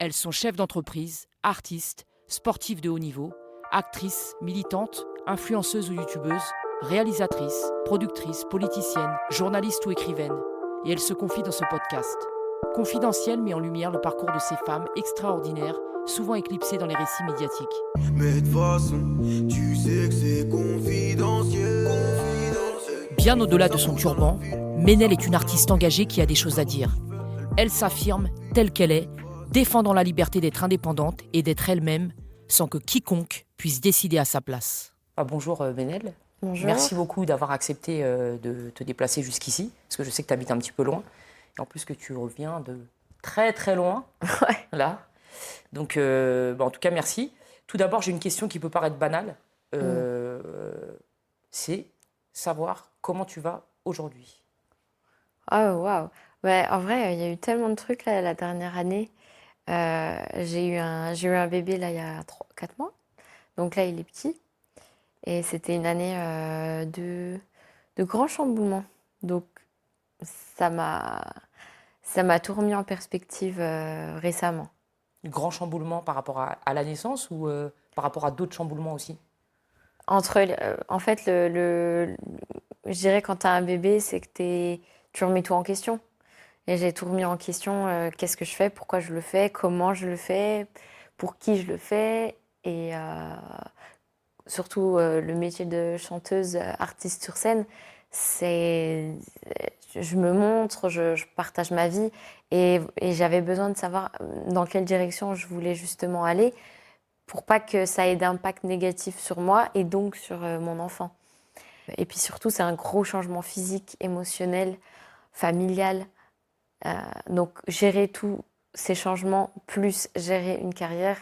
Elles sont chefs d'entreprise, artistes, sportives de haut niveau, actrices, militantes, influenceuses ou youtubeuses, réalisatrices, productrices, politiciennes, journalistes ou écrivaines. Et elles se confient dans ce podcast. Confidentiel met en lumière le parcours de ces femmes extraordinaires, souvent éclipsées dans les récits médiatiques. Mais de toute façon, tu sais que c'est confidentiel. Bien au-delà de son turban, Ménel est une artiste engagée qui a des choses à dire. Elle s'affirme telle qu'elle est, défendant la liberté d'être indépendante et d'être elle-même, sans que quiconque puisse décider à sa place. Bonjour Ménel. Bonjour. Merci beaucoup d'avoir accepté de te déplacer jusqu'ici, parce que je sais que tu habites un petit peu loin, et en plus que tu reviens de très très loin, Ouais. là. Donc en tout cas, merci. Tout d'abord, j'ai une question qui peut paraître banale. C'est savoir comment tu vas aujourd'hui. Oh, waouh. Ouais, en vrai, il y a eu tellement de trucs là, la dernière année. J'ai eu un bébé là, il y a 4 mois. Donc là, il est petit. Et c'était une année de grands chamboulements. Donc ça m'a tout remis en perspective récemment. Grand chamboulement par rapport à la naissance ou par rapport à d'autres chamboulements aussi? En fait, je dirais quand tu as un bébé, c'est que tu remets tout en question. Et j'ai tout remis en question. Qu'est-ce que je fais? Pourquoi je le fais? Comment je le fais? Pour qui je le fais? Et surtout, le métier de chanteuse, artiste sur scène, c'est... Je me montre, je partage ma vie. Et j'avais besoin de savoir dans quelle direction je voulais justement aller pour pas que ça ait d'impact négatif sur moi et donc sur mon enfant. Et puis surtout, c'est un gros changement physique, émotionnel, familial. Donc gérer tous ces changements, plus gérer une carrière,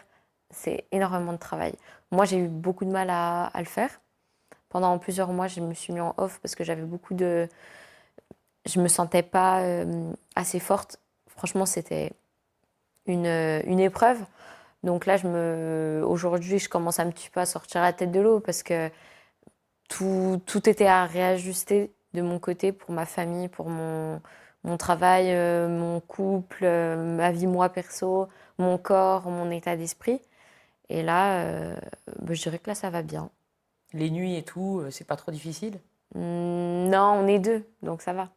c'est énormément de travail. Moi, j'ai eu beaucoup de mal à le faire. Pendant plusieurs mois, je me suis mis en off parce que j'avais beaucoup de... Je me sentais pas assez forte. Franchement, c'était une épreuve. Donc là, aujourd'hui, je commence un petit peu à sortir la tête de l'eau parce que tout était à réajuster de mon côté pour ma famille, pour mon travail, mon couple, ma vie moi perso, mon corps, mon état d'esprit. Et là, je dirais que là, ça va bien. Les nuits et tout, c'est pas trop difficile? Non, on est deux, donc ça va.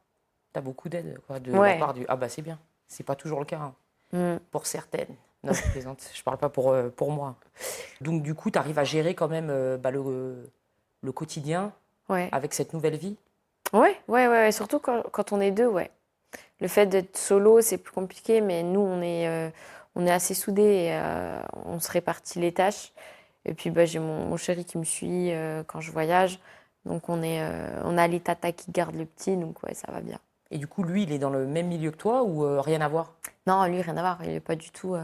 T'as beaucoup d'aide quoi, de Ouais. la part du... Ah bah c'est bien, c'est pas toujours le cas hein, Mm. pour certaines. Non, je plaisante, je parle pas pour moi. Donc du coup, t'arrives à gérer quand même le quotidien Ouais. avec cette nouvelle vie? Ouais. Surtout quand on est deux, ouais. Le fait d'être solo, c'est plus compliqué, mais nous, on est assez soudés et on se répartit les tâches. Et puis, j'ai mon chéri qui me suit quand je voyage. Donc, on a les tatas qui gardent le petit, donc ouais, ça va bien. Et du coup, lui, il est dans le même milieu que toi ou rien à voir? Non, lui, rien à voir. Il est pas du tout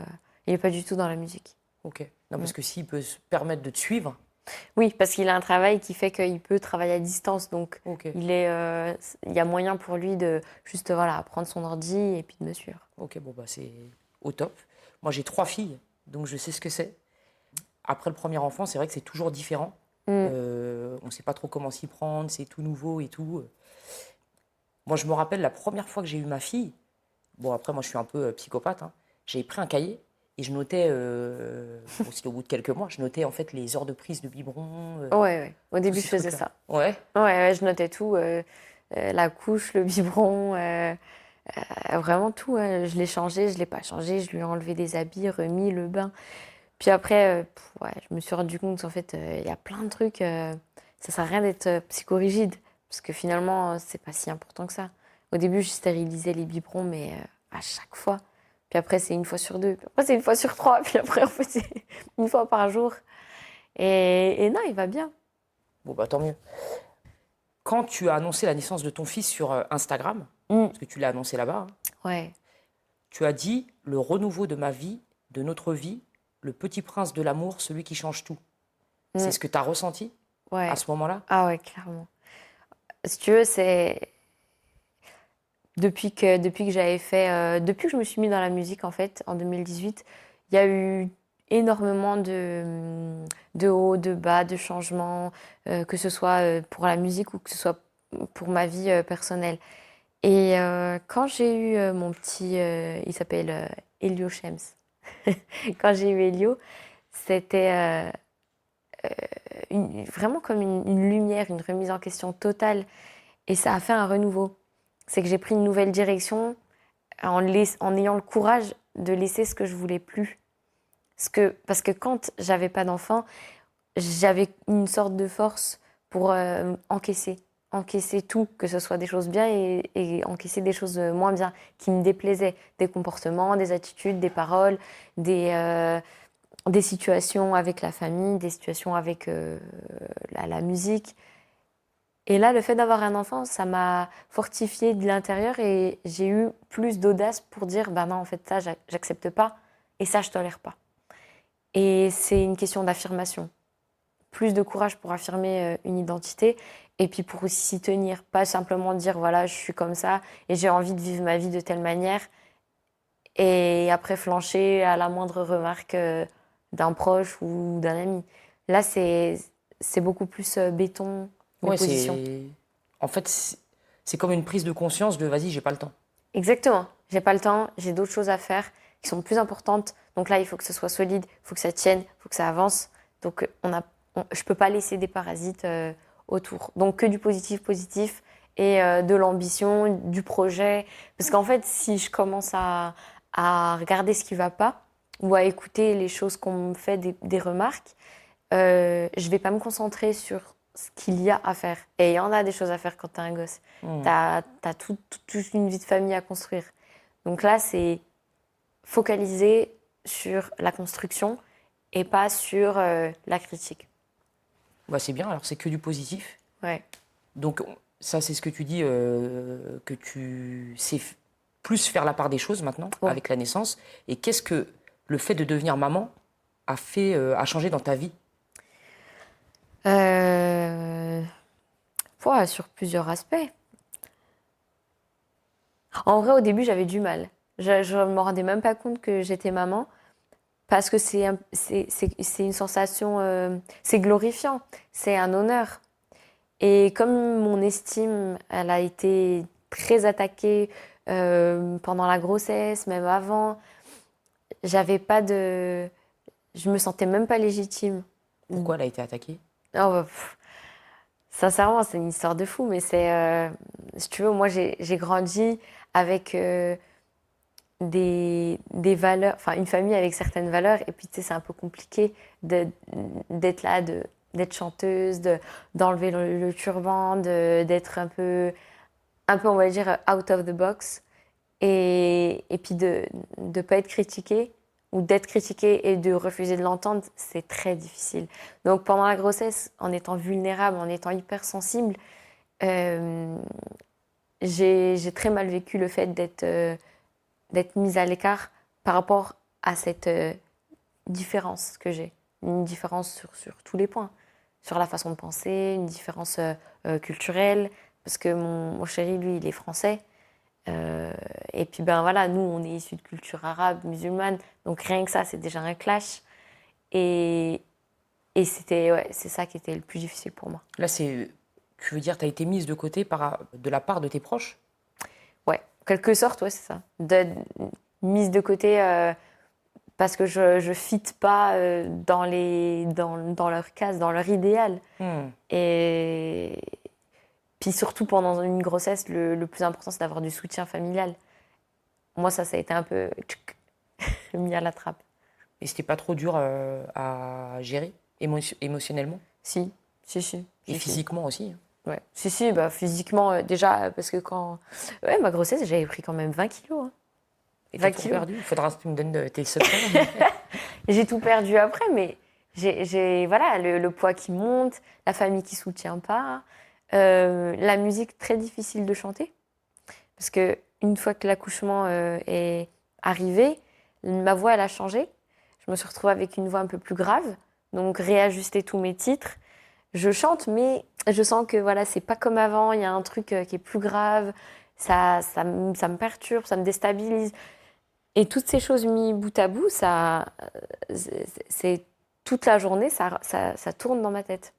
dans la musique. Ok. Non, parce que s'il peut se permettre de te suivre... Oui, parce qu'il a un travail qui fait qu'il peut travailler à distance. Donc, Ok. il y a moyen pour lui de juste prendre son ordi et puis de me suivre. Ok, bon, bah c'est au top. Moi, j'ai 3 filles, donc je sais ce que c'est. Après le premier enfant, c'est vrai que c'est toujours différent. On ne sait pas trop comment s'y prendre, c'est tout nouveau et tout. Moi, je me rappelle la première fois que j'ai eu ma fille. Bon, après, moi, je suis un peu psychopathe. Hein. J'ai pris un cahier et je notais, aussi au bout de quelques mois, je notais en fait les heures de prise de biberon. Ouais. Au début, tous je ces faisais trucs-là. ça. Ouais. Ouais, je notais tout. La couche, le biberon, vraiment tout. Je l'ai changé, je l'ai pas changé, je lui ai enlevé des habits, remis le bain. Puis après, je me suis rendu compte qu'en fait, il y a plein de trucs. Ça sert à rien d'être psychorigide, parce que finalement, c'est pas si important que ça. Au début, je stérilisais les biberons, mais à chaque fois. Puis après, c'est une fois sur 2. Puis après, c'est une fois sur 3. Puis après, en fait, c'est une fois par jour. Et non, il va bien. Bon, bah tant mieux. Quand tu as annoncé la naissance de ton fils sur Instagram, Mm. parce que tu l'as annoncé là-bas, hein, Ouais. tu as dit le renouveau de ma vie, de notre vie, le petit prince de l'amour, celui qui change tout. C'est ce que tu as ressenti Ouais. à ce moment-là? Ah ouais, clairement. Si tu veux, c'est depuis que je me suis mis dans la musique en fait en 2018, il y a eu énormément de hauts, de bas, de changements, que ce soit pour la musique ou que ce soit pour ma vie personnelle. Et quand j'ai eu mon petit, il s'appelle Elio Shems. quand j'ai eu Elio, c'était vraiment comme une lumière, une remise en question totale. Et ça a fait un renouveau. C'est que j'ai pris une nouvelle direction en ayant le courage de laisser ce que je voulais plus. Parce que quand j'avais pas d'enfant, j'avais une sorte de force pour encaisser tout, que ce soit des choses bien et encaisser des choses moins bien, qui me déplaisaient, des comportements, des attitudes, des paroles, des situations avec la famille, des situations avec la musique. Et là, le fait d'avoir un enfant, ça m'a fortifiée de l'intérieur et j'ai eu plus d'audace pour dire, ben non, en fait, ça, j'accepte pas et ça, je tolère pas. Et c'est une question d'affirmation. Plus de courage pour affirmer une identité et puis pour aussi s'y tenir. Pas simplement dire, voilà, je suis comme ça et j'ai envie de vivre ma vie de telle manière et après flancher à la moindre remarque d'un proche ou d'un ami. Là, c'est beaucoup plus béton, mes Ouais, positions. En fait, c'est comme une prise de conscience de vas-y, j'ai pas le temps. Exactement. J'ai pas le temps, j'ai d'autres choses à faire qui sont plus importantes. Donc là, il faut que ce soit solide, il faut que ça tienne, il faut que ça avance. Donc je peux pas laisser des parasites autour. Donc que du positif, positif et de l'ambition, du projet. Parce qu'en fait, si je commence à regarder ce qui va pas ou à écouter les choses qu'on me fait, des remarques, je vais pas me concentrer sur ce qu'il y a à faire. Et il y en a des choses à faire quand t'as un gosse. T'as toute une vie de famille à construire. Donc là, c'est focaliser sur la construction et pas sur la critique. Bah, c'est bien, alors c'est que du positif. Ouais. Donc, ça, c'est ce que tu dis, que tu sais plus faire la part des choses maintenant, Ouais. avec la naissance. Et qu'est-ce que le fait de devenir maman a changé dans ta vie? Sur plusieurs aspects. En vrai, au début, j'avais du mal. Je ne me rendais même pas compte que j'étais maman parce que c'est une sensation, c'est glorifiant, c'est un honneur. Et comme mon estime, elle a été très attaquée pendant la grossesse, même avant, j'avais pas de, je me sentais même pas légitime. Pourquoi elle a été attaquée? Oh, sincèrement, c'est une histoire de fou, mais si tu veux, moi j'ai grandi avec des valeurs, enfin une famille avec certaines valeurs, et puis tu sais, c'est un peu compliqué d'être là, d'être chanteuse, d'enlever le turban, d'être on va dire, out of the box, et puis de ne pas être critiquée, ou d'être critiquée et de refuser de l'entendre, c'est très difficile. Donc pendant la grossesse, en étant vulnérable, en étant hypersensible, euh, j'ai très mal vécu le fait d'être mise à l'écart par rapport à cette différence que j'ai. Une différence sur tous les points. Sur la façon de penser, une différence culturelle, parce que mon chéri, lui, il est français. Et puis, ben voilà, nous, on est issus de culture arabe, musulmane, donc rien que ça, c'est déjà un clash. Et, c'est ça qui était le plus difficile pour moi. Là, tu veux dire, tu as été mise de côté de la part de tes proches? Ouais, en quelque sorte, ouais, c'est ça. Mise de côté parce que je fit pas dans leur case, dans leur idéal. Et puis surtout pendant une grossesse, le plus important, c'est d'avoir du soutien familial. Moi, ça a été un peu mis à la trappe. Et c'était pas trop dur à gérer émotionnellement? Si, si. Et physiquement aussi? Ouais. Si, bah, physiquement, déjà, parce que ouais, ma grossesse, j'avais pris quand même 20 kilos. Hein. Et t'as tout perdu? Il faudra que tu me donnes tes secrets. J'ai tout perdu après, mais voilà, le poids qui monte, la famille qui soutient pas, la musique très difficile de chanter. Parce que une fois que l'accouchement est arrivé, ma voix, elle a changé. Je me suis retrouvée avec une voix un peu plus grave, donc réajuster tous mes titres. Je chante, mais je sens que voilà, c'est pas comme avant. Il y a un truc qui est plus grave. Ça me perturbe, ça me déstabilise. Et toutes ces choses mis bout à bout, c'est toute la journée, ça tourne dans ma tête.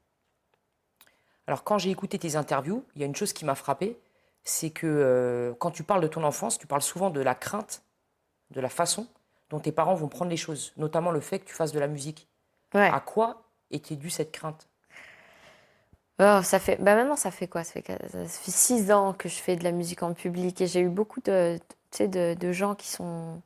Alors, quand j'ai écouté tes interviews, il y a une chose qui m'a frappée, c'est que quand tu parles de ton enfance, tu parles souvent de la crainte, de la façon dont tes parents vont prendre les choses, notamment le fait que tu fasses de la musique. Ouais. À quoi était due cette crainte? Maintenant, ça fait quoi? Ça fait 6 ans que je fais de la musique en public et j'ai eu beaucoup tu sais, de gens qui sont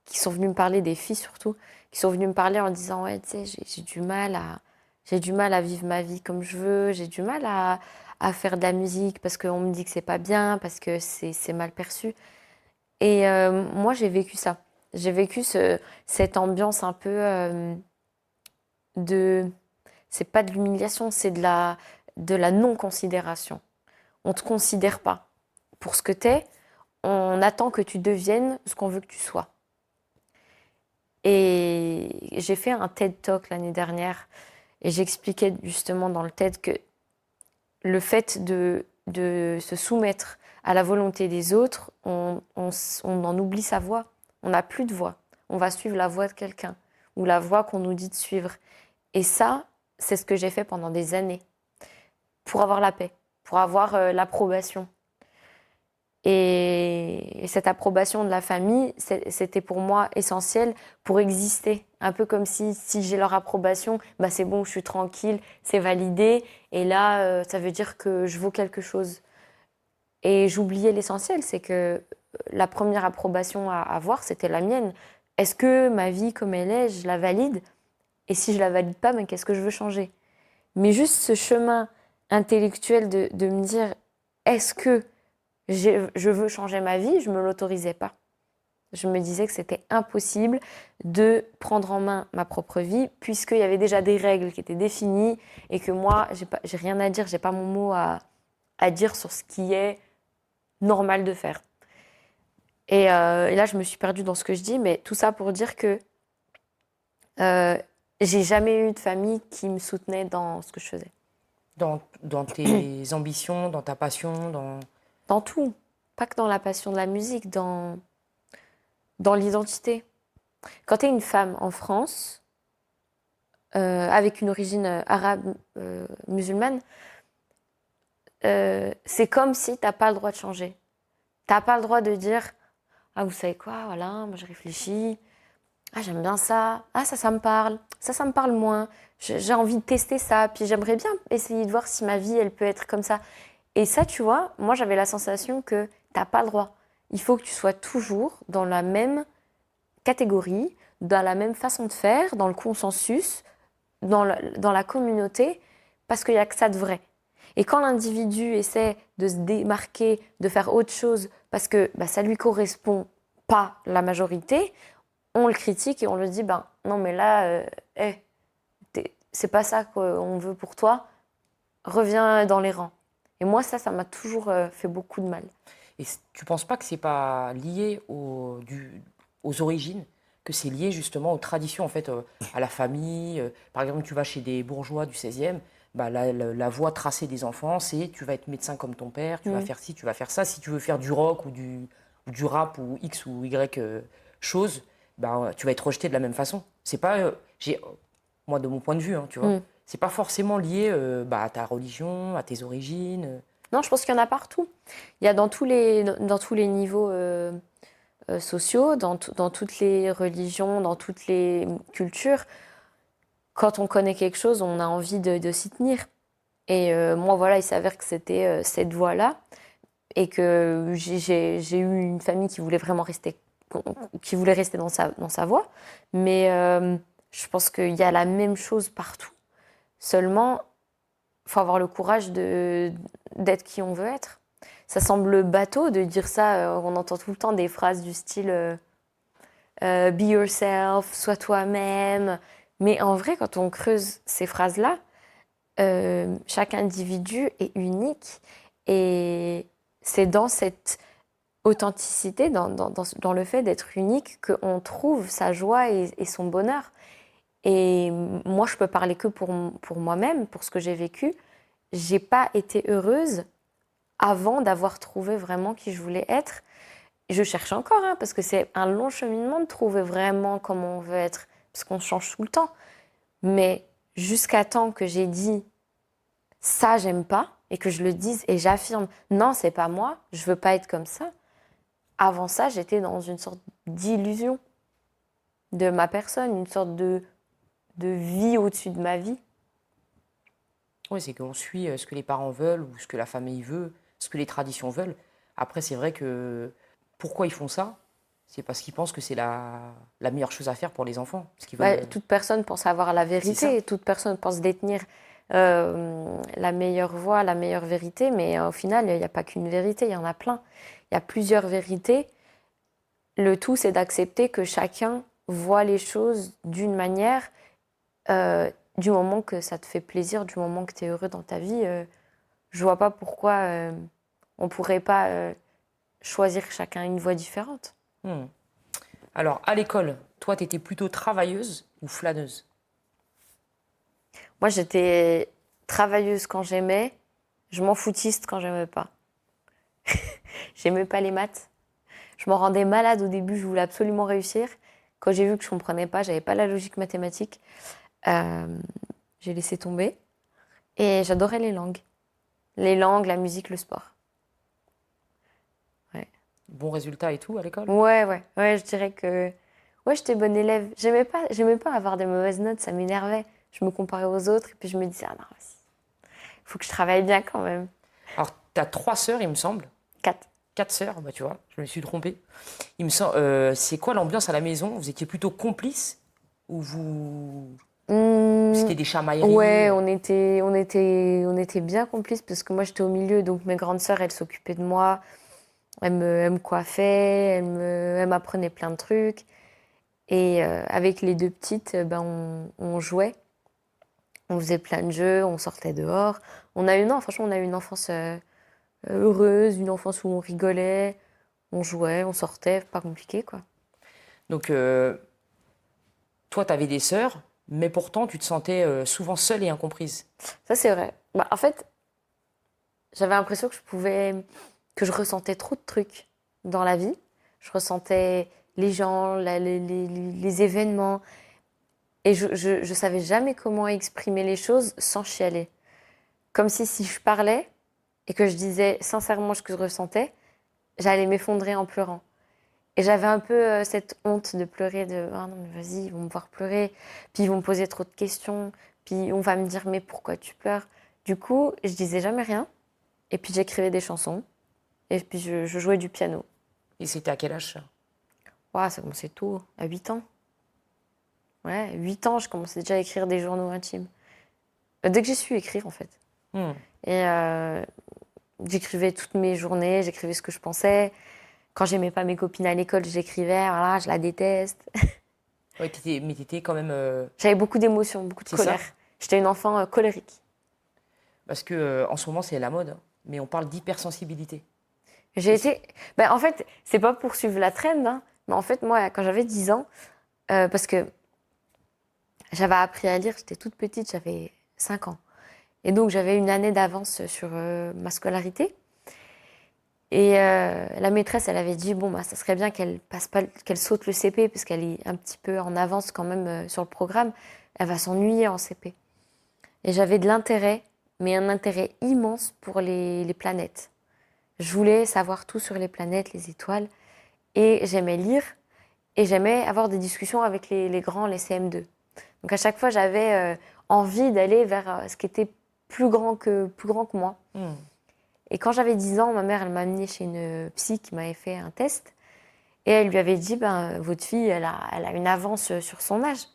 venus me parler, des filles surtout, qui sont venus me parler en disant, ouais, tu sais, j'ai du mal à vivre ma vie comme je veux, j'ai du mal à faire de la musique parce qu'on me dit que c'est pas bien, parce que c'est mal perçu. Et moi, j'ai vécu ça. J'ai vécu cette ambiance un peu de... C'est pas de l'humiliation, c'est de la non-considération. On te considère pas pour ce que t'es, on attend que tu deviennes ce qu'on veut que tu sois. Et j'ai fait un TED Talk l'année dernière et j'expliquais justement dans le TED que le fait de se soumettre à la volonté des autres, on en oublie sa voix. On n'a plus de voix. On va suivre la voix de quelqu'un ou la voix qu'on nous dit de suivre. Et ça, c'est ce que j'ai fait pendant des années pour avoir la paix, pour avoir l'approbation. Et cette approbation de la famille, c'était pour moi essentiel pour exister. Un peu comme si j'ai leur approbation, bah c'est bon, je suis tranquille, c'est validé. Et là, ça veut dire que je vaux quelque chose. Et j'oubliais l'essentiel, c'est que la première approbation à avoir, c'était la mienne. Est-ce que ma vie comme elle est, je la valide? Et si je la valide pas, mais qu'est-ce que je veux changer? Mais juste ce chemin intellectuel de me dire, est-ce que je veux changer ma vie, je ne me l'autorisais pas. Je me disais que c'était impossible de prendre en main ma propre vie, puisqu'il y avait déjà des règles qui étaient définies et que moi, j'ai rien à dire, j'ai pas mon mot à dire sur ce qui est normal de faire. Et là, je me suis perdue dans ce que je dis, mais tout ça pour dire que j'ai jamais eu de famille qui me soutenait dans ce que je faisais. Dans tes ambitions, dans ta passion, Dans tout, pas que dans la passion de la musique, dans l'identité. Quand tu es une femme en France, avec une origine arabe musulmane, c'est comme si tu n'as pas le droit de changer. Tu n'as pas le droit de dire « Ah, vous savez quoi, voilà, moi j'ai réfléchi. Ah, j'aime bien ça. Ah, ça me parle. Ça me parle moins. J'ai envie de tester ça. Puis j'aimerais bien essayer de voir si ma vie, elle peut être comme ça. » Et ça, tu vois, moi j'avais la sensation que t'as pas le droit. Il faut que tu sois toujours dans la même catégorie, dans la même façon de faire, dans le consensus, dans la communauté, parce qu'il n'y a que ça de vrai. Et quand l'individu essaie de se démarquer, de faire autre chose, parce que ça lui correspond pas la majorité, on le critique et on le dit, non mais là, c'est pas ça qu'on veut pour toi, reviens dans les rangs. Et moi, ça m'a toujours fait beaucoup de mal. Et tu penses pas que c'est pas lié aux origines, que c'est lié justement aux traditions, en fait, à la famille? Par exemple, tu vas chez des bourgeois du 16e, la voie tracée des enfants, c'est tu vas être médecin comme ton père, tu vas faire ci, tu vas faire ça. Si tu veux faire du rock ou du rap ou X ou Y chose, tu vas être rejeté de la même façon. C'est pas, moi, de mon point de vue, tu vois, c'est pas forcément lié à ta religion, à tes origines. Non, je pense qu'il y en a partout. Il y a dans tous les niveaux sociaux, dans toutes les religions, dans toutes les cultures. Quand on connaît quelque chose, on a envie de s'y tenir. Et moi, voilà, il s'avère que c'était cette voie-là et que j'ai eu une famille qui voulait vraiment rester, dans sa voie. Mais je pense qu'il y a la même chose partout. Seulement, il faut avoir le courage d'être qui on veut être. Ça semble bateau de dire ça. On entend tout le temps des phrases du style be yourself, sois toi-même. Mais en vrai, quand on creuse ces phrases-là, chaque individu est unique. Et c'est dans cette authenticité, dans le fait d'être unique, qu'on trouve sa joie et son bonheur. Et moi, je peux parler que pour moi-même, pour ce que j'ai vécu. J'ai pas été heureuse avant d'avoir trouvé vraiment qui je voulais être. Je cherche encore, parce que c'est un long cheminement de trouver vraiment comment on veut être, parce qu'on change tout le temps. Mais jusqu'à temps que j'ai dit « ça, j'aime pas », et que je le dise et j'affirme « non, c'est pas moi, je veux pas être comme ça », avant ça, j'étais dans une sorte d'illusion. de ma personne, une sorte de vie au-dessus de ma vie. Oui, c'est qu'on suit ce que les parents veulent ou ce que la famille veut, ce que les traditions veulent. Après, c'est vrai que pourquoi ils font ça? C'est parce qu'ils pensent que c'est la meilleure chose à faire pour les enfants. Parce qu'ils veulent... Toute personne pense avoir la C'est ça. vérité, toute personne pense détenir la meilleure voix, la meilleure vérité, mais au final, il n'y a pas qu'une vérité, il y en a plein. Il y a plusieurs vérités. Le tout, c'est d'accepter que chacun voit les choses d'une manière, du moment que ça te fait plaisir, du moment que tu es heureux dans ta vie. Je vois pas pourquoi on pourrait pas choisir chacun une voie différente. Alors, à l'école, toi, tu étais plutôt travailleuse ou flâneuse? Moi, j'étais travailleuse quand j'aimais, je m'en foutiste quand j'aimais pas. J'aimais pas les maths. Je m'en rendais malade au début, je voulais absolument réussir. Quand j'ai vu que je comprenais pas, j'avais pas la logique mathématique, j'ai laissé tomber. Et j'adorais les langues. Les langues, la musique, le sport. Ouais. Bon résultat et tout à l'école? Ouais, je dirais que ouais, j'étais bonne élève. J'aimais pas avoir des mauvaises notes, ça m'énervait. Je me comparais aux autres et puis je me disais, ah non, il faut que je travaille bien quand même. Alors, tu as 3 sœurs, il me semble. 4. 4 sœurs, bah tu vois, je me suis trompée. Il me semble, c'est quoi l'ambiance à la maison? Vous étiez plutôt complices ou vous... C'était des chamailleries? Ouais, on était bien complices parce que moi j'étais au milieu, donc mes grandes sœurs, elles s'occupaient de moi, elles me coiffaient, elles m'apprenaient plein de trucs. Et avec les 2 petites, on jouait, on faisait plein de jeux, on sortait dehors. Franchement, on a eu une enfance heureuse, une enfance où on rigolait, on jouait, on sortait, pas compliqué quoi. Donc, toi, tu avais des sœurs, mais pourtant, tu te sentais souvent seule et incomprise. Ça c'est vrai. Bah, en fait, j'avais l'impression que je ressentais trop de trucs dans la vie. Je ressentais les gens, les événements. Et je savais jamais comment exprimer les choses sans chialer. Comme si je parlais et que je disais sincèrement ce que je ressentais, j'allais m'effondrer en pleurant. Et j'avais un peu cette honte de pleurer, de ah non mais vas-y, ils vont me voir pleurer, puis ils vont me poser trop de questions, puis on va me dire mais pourquoi tu pleures? Du coup, je disais jamais rien, et puis j'écrivais des chansons, et puis je jouais du piano. Et c'était à quel âge ça? Ouah, ça commençait tôt, à 8 ans. Ouais, 8 ans, je commençais déjà à écrire des journaux intimes. Dès que j'ai su écrire, en fait. Et j'écrivais toutes mes journées, j'écrivais ce que je pensais. Quand j'aimais pas mes copines à l'école, j'écrivais, voilà, je la déteste. Ouais, mais t'étais quand même... J'avais beaucoup d'émotions, beaucoup de C'est colère. ça. J'étais une enfant colérique. Parce que en ce moment, c'est la mode, hein, mais on parle d'hypersensibilité. En fait, c'est pas pour suivre la trend, hein, mais en fait, moi, quand j'avais 10 ans, parce que j'avais appris à lire, j'étais toute petite, j'avais 5 ans. Et donc, j'avais une année d'avance sur ma scolarité. Et la maîtresse, elle avait dit, bon, bah, ça serait bien qu'elle saute le CP, parce qu'elle est un petit peu en avance quand même sur le programme. Elle va s'ennuyer en CP. Et j'avais de l'intérêt, mais un intérêt immense pour les planètes. Je voulais savoir tout sur les planètes, les étoiles. Et j'aimais lire, et j'aimais avoir des discussions avec les grands, les CM2. Donc à chaque fois, j'avais envie d'aller vers ce qui était plus grand que moi. Et quand j'avais 10 ans, ma mère, elle m'a amenée chez une psy qui m'avait fait un test. Et elle lui avait dit, votre fille, elle a une avance sur son âge.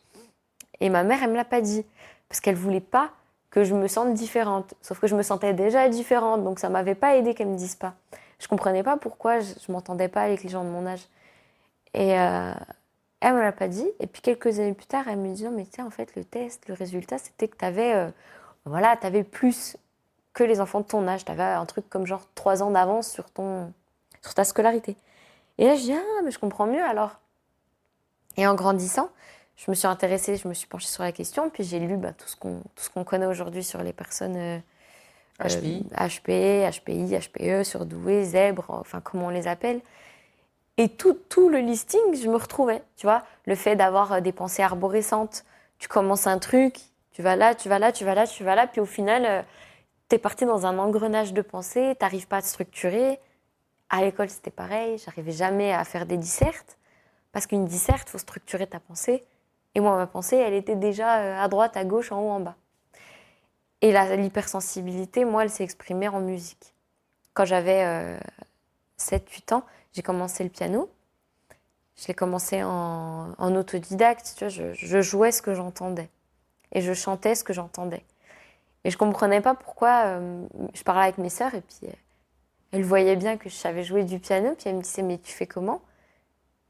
Et ma mère, elle me l'a pas dit. Parce qu'elle voulait pas que je me sente différente. Sauf que je me sentais déjà différente, donc ça m'avait pas aidée qu'elle me dise pas. Je comprenais pas pourquoi je m'entendais pas avec les gens de mon âge. Et elle me l'a pas dit. Et puis quelques années plus tard, elle me dit, non mais tu sais, en fait, le test, le résultat, c'était que t'avais plus que les enfants de ton âge. T'avais un truc comme genre 3 ans d'avance sur ta scolarité. Et là, je dis, ah, mais je comprends mieux alors. Et en grandissant, je me suis intéressée, je me suis penchée sur la question, puis j'ai lu tout ce qu'on connaît aujourd'hui sur les personnes HPI. HP, HPI, HPE, surdouées, zèbres, enfin comment on les appelle. Et tout le listing, je me retrouvais, tu vois. Le fait d'avoir des pensées arborescentes, tu commences un truc, tu vas là, tu vas là, tu vas là, tu vas là, puis au final, t'es parti dans un engrenage de pensées, t'arrives pas à te structurer. À l'école, c'était pareil, j'arrivais jamais à faire des dissertes. Parce qu'une disserte, il faut structurer ta pensée. Et moi, ma pensée, elle était déjà à droite, à gauche, en haut, en bas. Et l'hypersensibilité, moi, elle s'est exprimée en musique. Quand j'avais 7-8 ans, j'ai commencé le piano. Je l'ai commencé en autodidacte. Tu vois, je jouais ce que j'entendais. Et je chantais ce que j'entendais. Et je ne comprenais pas pourquoi je parlais avec mes sœurs et puis elles voyaient bien que je savais jouer du piano. Puis elles me disaient, mais tu fais comment?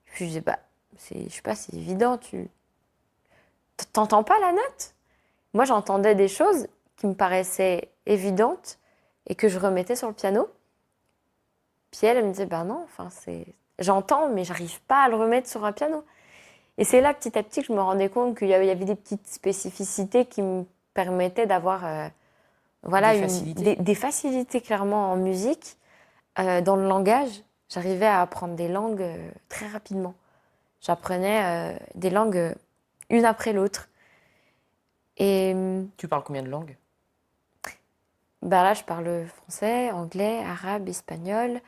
Puis je disais, bah, je sais pas, c'est évident, tu t'entends pas la note? Moi, j'entendais des choses qui me paraissaient évidentes et que je remettais sur le piano. Puis elle me disait, bah non, enfin, j'entends, mais j'arrive pas à le remettre sur un piano. Et c'est là, petit à petit, que je me rendais compte qu'il y avait des petites spécificités qui me permettaient d'avoir voilà, des facilités clairement en musique. Dans le langage, j'arrivais à apprendre des langues très rapidement. J'apprenais des langues une après l'autre. Et Tu parles combien de langues? bah là, je parle français, anglais, arabe, espagnol.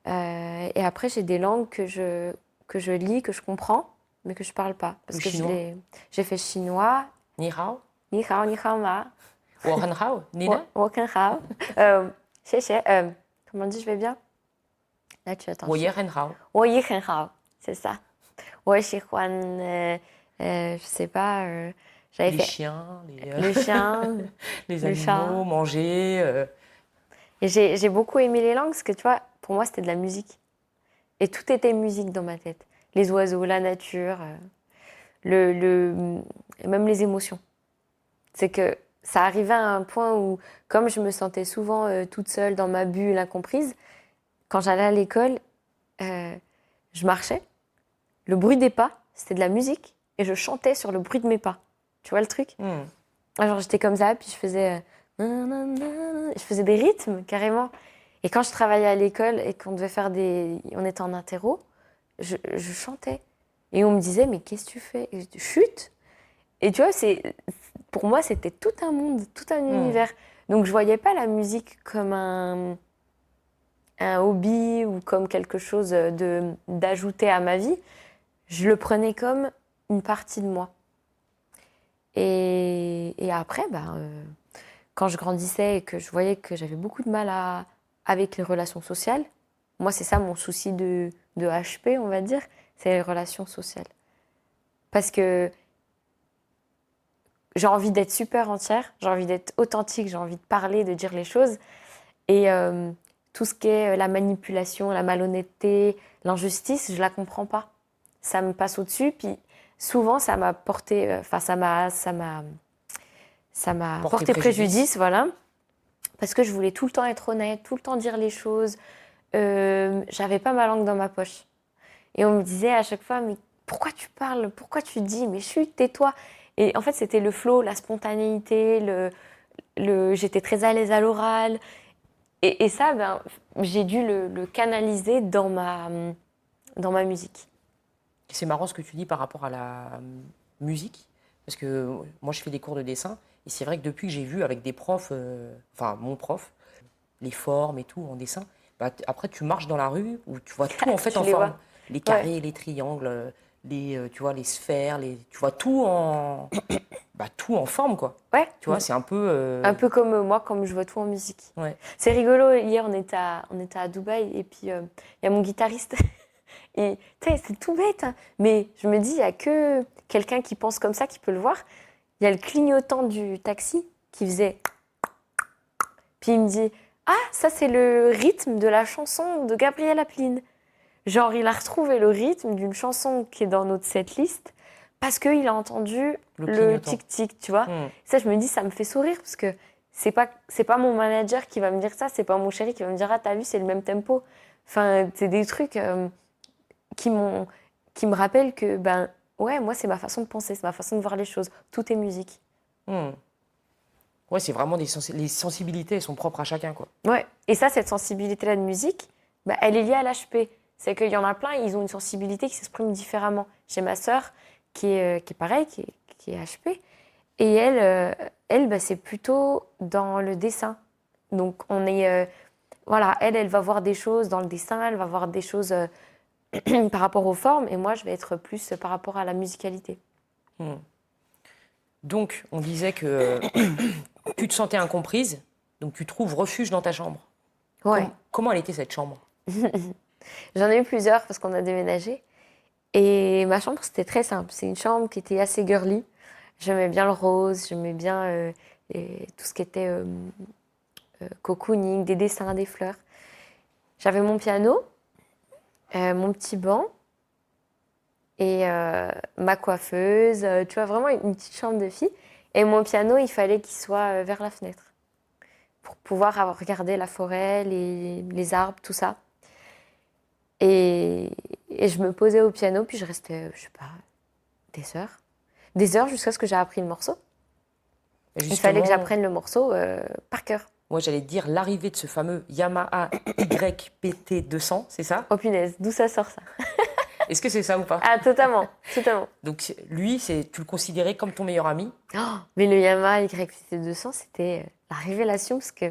Et après, j'ai des langues que je lis, que je comprends, mais que je parle pas. Parce que j'ai fait chinois. Ni hao? Ni hao, ni hao ma. Wo hen hao? Nina? Wo ken hao. Xie xie. Comment on dit je vais bien? Là, tu attends. Wo ye hen hao? Wo ye hen hao. C'est ça. Ouais, chez Juan, je sais pas. J'avais Les fait chiens, les chiens, les le animaux, chat. manger. Et j'ai beaucoup aimé les langues parce que tu vois, pour moi, c'était de la musique. Et tout était musique dans ma tête. Les oiseaux, la nature, même les émotions. C'est que ça arrivait à un point où, comme je me sentais souvent toute seule dans ma bulle incomprise, quand j'allais à l'école, je marchais. Le bruit des pas, c'était de la musique. Et je chantais sur le bruit de mes pas. Tu vois le truc? Genre, j'étais comme ça, puis je faisais des rythmes, carrément. Et quand je travaillais à l'école et qu'on devait faire on était en interro, je chantais. Et on me disait, mais qu'est-ce que tu fais? Et je dis, chute! Et tu vois, pour moi, c'était tout un monde, tout un univers. Donc, je voyais pas la musique comme un hobby ou comme quelque chose d'ajouter à ma vie. Je le prenais comme une partie de moi. Et après, quand je grandissais et que je voyais que j'avais beaucoup de mal avec les relations sociales, moi, c'est ça mon souci de HP, on va dire, c'est les relations sociales. Parce que j'ai envie d'être super entière, j'ai envie d'être authentique, j'ai envie de parler, de dire les choses. Et tout ce qui est la manipulation, la malhonnêteté, l'injustice, je la comprends pas. Ça me passe au-dessus, puis souvent ça m'a porté, ça m'a porté préjudice, voilà, parce que je voulais tout le temps être honnête, tout le temps dire les choses. J'avais pas ma langue dans ma poche. Et on me disait à chaque fois, mais pourquoi tu parles, pourquoi tu dis, mais chut, tais-toi. Et en fait, c'était le flow, la spontanéité, j'étais très à l'aise à l'oral. Et ça, j'ai dû le canaliser dans ma musique. C'est marrant ce que tu dis par rapport à la musique, parce que moi je fais des cours de dessin, et c'est vrai que depuis que j'ai vu avec des profs, enfin mon prof, les formes et tout en dessin, après tu marches dans la rue où tu vois tout en fait en forme. Les carrés, ouais. Les triangles, tu vois, les sphères, tu vois tout tout en forme, quoi. Ouais. Tu vois, c'est un peu... Un peu comme moi, comme je vois tout en musique. Ouais. C'est rigolo, hier on était à Dubaï et puis il y a mon guitariste. Et c'est tout bête, hein, mais je me dis, il n'y a que quelqu'un qui pense comme ça qui peut le voir. Il y a le clignotant du taxi qui faisait... Puis il me dit, ah, ça c'est le rythme de la chanson de Gabriel Appeline. Genre, il a retrouvé le rythme d'une chanson qui est dans notre setlist parce qu'il a entendu le tic-tic, tu vois. Ça, je me dis, ça me fait sourire parce que c'est pas mon manager qui va me dire ça, c'est pas mon chéri qui va me dire, ah, t'as vu, c'est le même tempo. Enfin, c'est des trucs qui me rappellent que, ouais, moi, c'est ma façon de penser, c'est ma façon de voir les choses. Tout est musique. Ouais, c'est vraiment les sensibilités, elles sont propres à chacun, quoi. Ouais, et ça, cette sensibilité-là de musique, elle est liée à l'HP. C'est qu'il y en a plein, ils ont une sensibilité qui s'exprime différemment. J'ai ma sœur qui est pareille, qui est HP. Et elle c'est plutôt dans le dessin. Donc, on est... voilà, elle va voir des choses dans le dessin, elle va voir des choses par rapport aux formes, et moi, je vais être plus par rapport à la musicalité. Donc, on disait que tu te sentais incomprise, donc tu trouves refuge dans ta chambre. Ouais. Comment elle était cette chambre? J'en ai eu plusieurs parce qu'on a déménagé. Et ma chambre, c'était très simple. C'est une chambre qui était assez girly. J'aimais bien le rose, j'aimais bien tout ce qui était cocooning, des dessins, des fleurs. J'avais mon piano, mon petit banc et ma coiffeuse. Tu vois, vraiment une petite chambre de fille. Et mon piano, il fallait qu'il soit vers la fenêtre pour pouvoir regarder la forêt, les arbres, tout ça. Et je me posais au piano, puis je restais, je sais pas, des heures jusqu'à ce que j'ai appris le morceau. Il fallait que j'apprenne le morceau par cœur. Moi, j'allais te dire l'arrivée de ce fameux Yamaha YPT200, c'est ça? Oh punaise, d'où ça sort ça? Est-ce que c'est ça ou pas? Ah, totalement, totalement. Donc, lui, tu le considérais comme ton meilleur ami? Oh, mais le Yamaha YPT200, c'était la révélation, parce que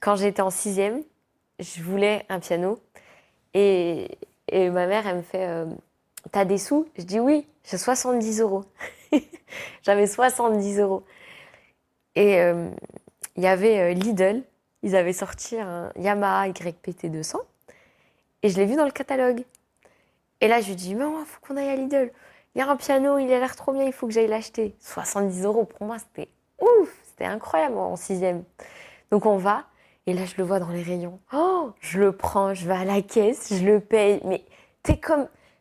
quand j'étais en 6e, je voulais un piano. Et ma mère, elle me fait t'as des sous? Je dis oui, j'ai 70 €. J'avais 70 €. Et il y avait Lidl, ils avaient sorti un Yamaha YPT200 et je l'ai vu dans le catalogue. Et là, je lui dis maman, il faut qu'on aille à Lidl. Il y a un piano, il a l'air trop bien, il faut que j'aille l'acheter. 70 € pour moi, c'était ouf, c'était incroyable en 6e. Donc on va. Et là, je le vois dans les rayons. Oh, je le prends, je vais à la caisse, je le paye. Mais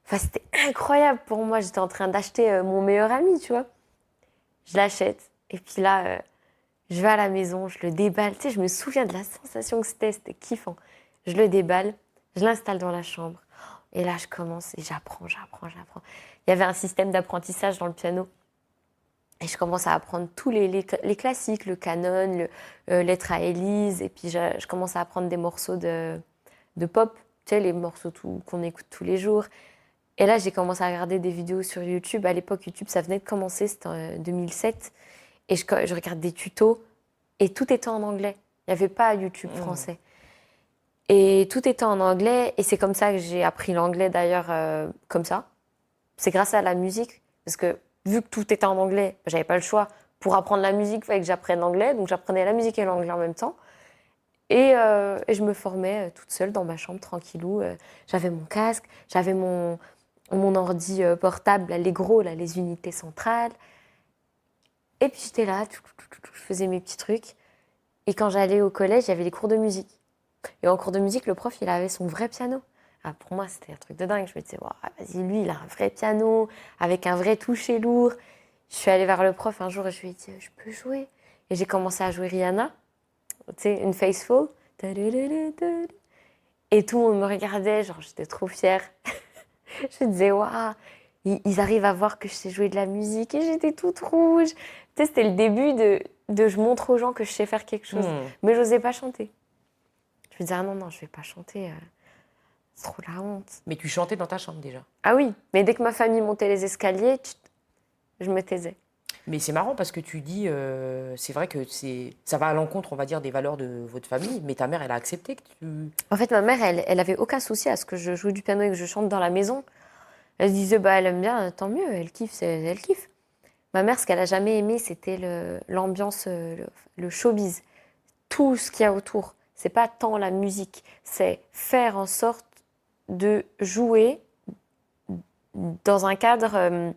Enfin, c'était incroyable pour moi. J'étais en train d'acheter mon meilleur ami, tu vois. Je l'achète. Et puis là, je vais à la maison, je le déballe. Tu sais, je me souviens de la sensation que c'était kiffant. Je le déballe, je l'installe dans la chambre. Et là, je commence et j'apprends. Il y avait un système d'apprentissage dans le piano. Et je commence à apprendre tous les classiques, le canon, Lettre à Élise. Et puis, je commence à apprendre des morceaux de pop, tu sais, les morceaux qu'on écoute tous les jours. Et là, j'ai commencé à regarder des vidéos sur YouTube. À l'époque, YouTube, ça venait de commencer, c'était en 2007. Et je regarde des tutos. Et tout était en anglais. Il n'y avait pas YouTube français. Et tout était en anglais. Et c'est comme ça que j'ai appris l'anglais, d'ailleurs, comme ça. C'est grâce à la musique. Parce que vu que tout était en anglais, j'avais pas le choix. Pour apprendre la musique, il fallait que j'apprenne l'anglais. Donc j'apprenais la musique et l'anglais en même temps. Et je me formais toute seule dans ma chambre, tranquillou. J'avais mon casque, j'avais mon ordi portable, là, les gros, là, les unités centrales. Et puis j'étais là, je faisais mes petits trucs. Et quand j'allais au collège, il y avait les cours de musique. Et en cours de musique, le prof, il avait son vrai piano. Ah, pour moi, c'était un truc de dingue. Je me disais, wow, vas-y, lui, il a un vrai piano, avec un vrai toucher lourd. Je suis allée vers le prof un jour et je lui ai dit, je peux jouer? Et j'ai commencé à jouer Rihanna, tu sais, une Faithful. Et tout le monde me regardait, genre, j'étais trop fière. Je me disais, waouh, ils arrivent à voir que je sais jouer de la musique. Et j'étais toute rouge. Tu sais, c'était le début de je montre aux gens que je sais faire quelque chose. Mais je n'osais pas chanter. Je me disais, ah non, je ne vais pas chanter. C'est trop la honte. Mais tu chantais dans ta chambre déjà? Ah oui, mais dès que ma famille montait les escaliers, je me taisais. Mais c'est marrant parce que tu dis, c'est vrai que ça va à l'encontre, on va dire, des valeurs de votre famille, mais ta mère, elle a accepté que tu... En fait, ma mère, elle avait aucun souci à ce que je joue du piano et que je chante dans la maison. Elle se disait, bah, elle aime bien, tant mieux, elle kiffe, elle kiffe. Ma mère, ce qu'elle a jamais aimé, c'était l'ambiance, le showbiz, tout ce qu'il y a autour. C'est pas tant la musique, c'est faire en sorte de jouer dans un cadre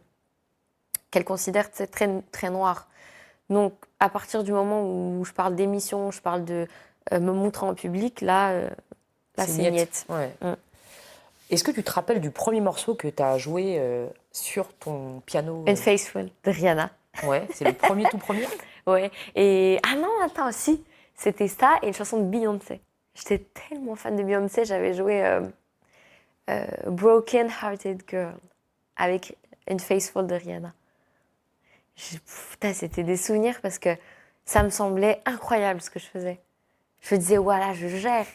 qu'elle considère très, très noir. Donc, à partir du moment où je parle d'émission, je parle de me montrer en public, là c'est niette. Ouais. Est-ce que tu te rappelles du premier morceau que tu as joué sur ton piano? Unfaithful de Rihanna. Ouais, c'est le premier, tout premier? Ouais. Et ah non, attends, si, c'était ça et une chanson de Beyoncé. J'étais tellement fan de Beyoncé, j'avais joué Broken Hearted Girl avec Unfaithful de Rihanna. Putain, c'était des souvenirs parce que ça me semblait incroyable ce que je faisais. Je me disais, voilà, je gère,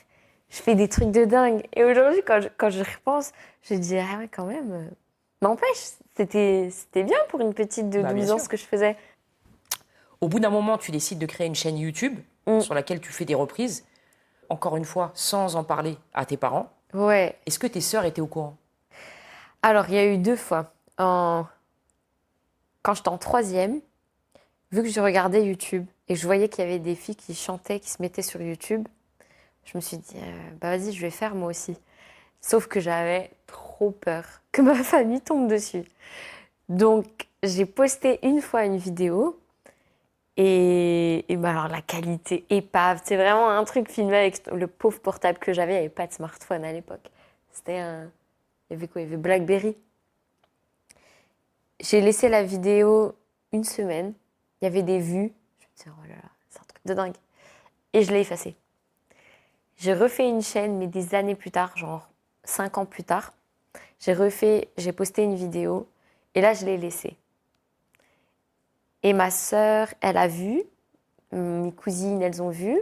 je fais des trucs de dingue. Et aujourd'hui, quand je repense, je me dis, ah ouais, quand même. N'empêche, c'était bien pour une petite de 12 ans ce que je faisais. Au bout d'un moment, tu décides de créer une chaîne YouTube sur laquelle tu fais des reprises. Encore une fois, sans en parler à tes parents. Ouais. Est-ce que tes sœurs étaient au courant? Alors, il y a eu 2 fois. Quand j'étais en 3e, vu que je regardais YouTube et que je voyais qu'il y avait des filles qui chantaient, qui se mettaient sur YouTube, je me suis dit, bah vas-y, je vais faire moi aussi. Sauf que j'avais trop peur que ma famille tombe dessus. Donc, j'ai posté une fois une vidéo et bah alors la qualité épave. C'est vraiment un truc filmé avec le pauvre portable que j'avais. Il n'y avait pas de smartphone à l'époque. C'était un... Il y avait quoi? Il y avait BlackBerry. J'ai laissé la vidéo une semaine. Il y avait des vues. Je me disais, oh là là, c'est un truc de dingue. Et je l'ai effacée. J'ai refait une chaîne, mais des années plus tard, genre 5 ans plus tard. J'ai posté une vidéo et là, je l'ai laissée. Et ma sœur, elle a vu, mes cousines, elles ont vu.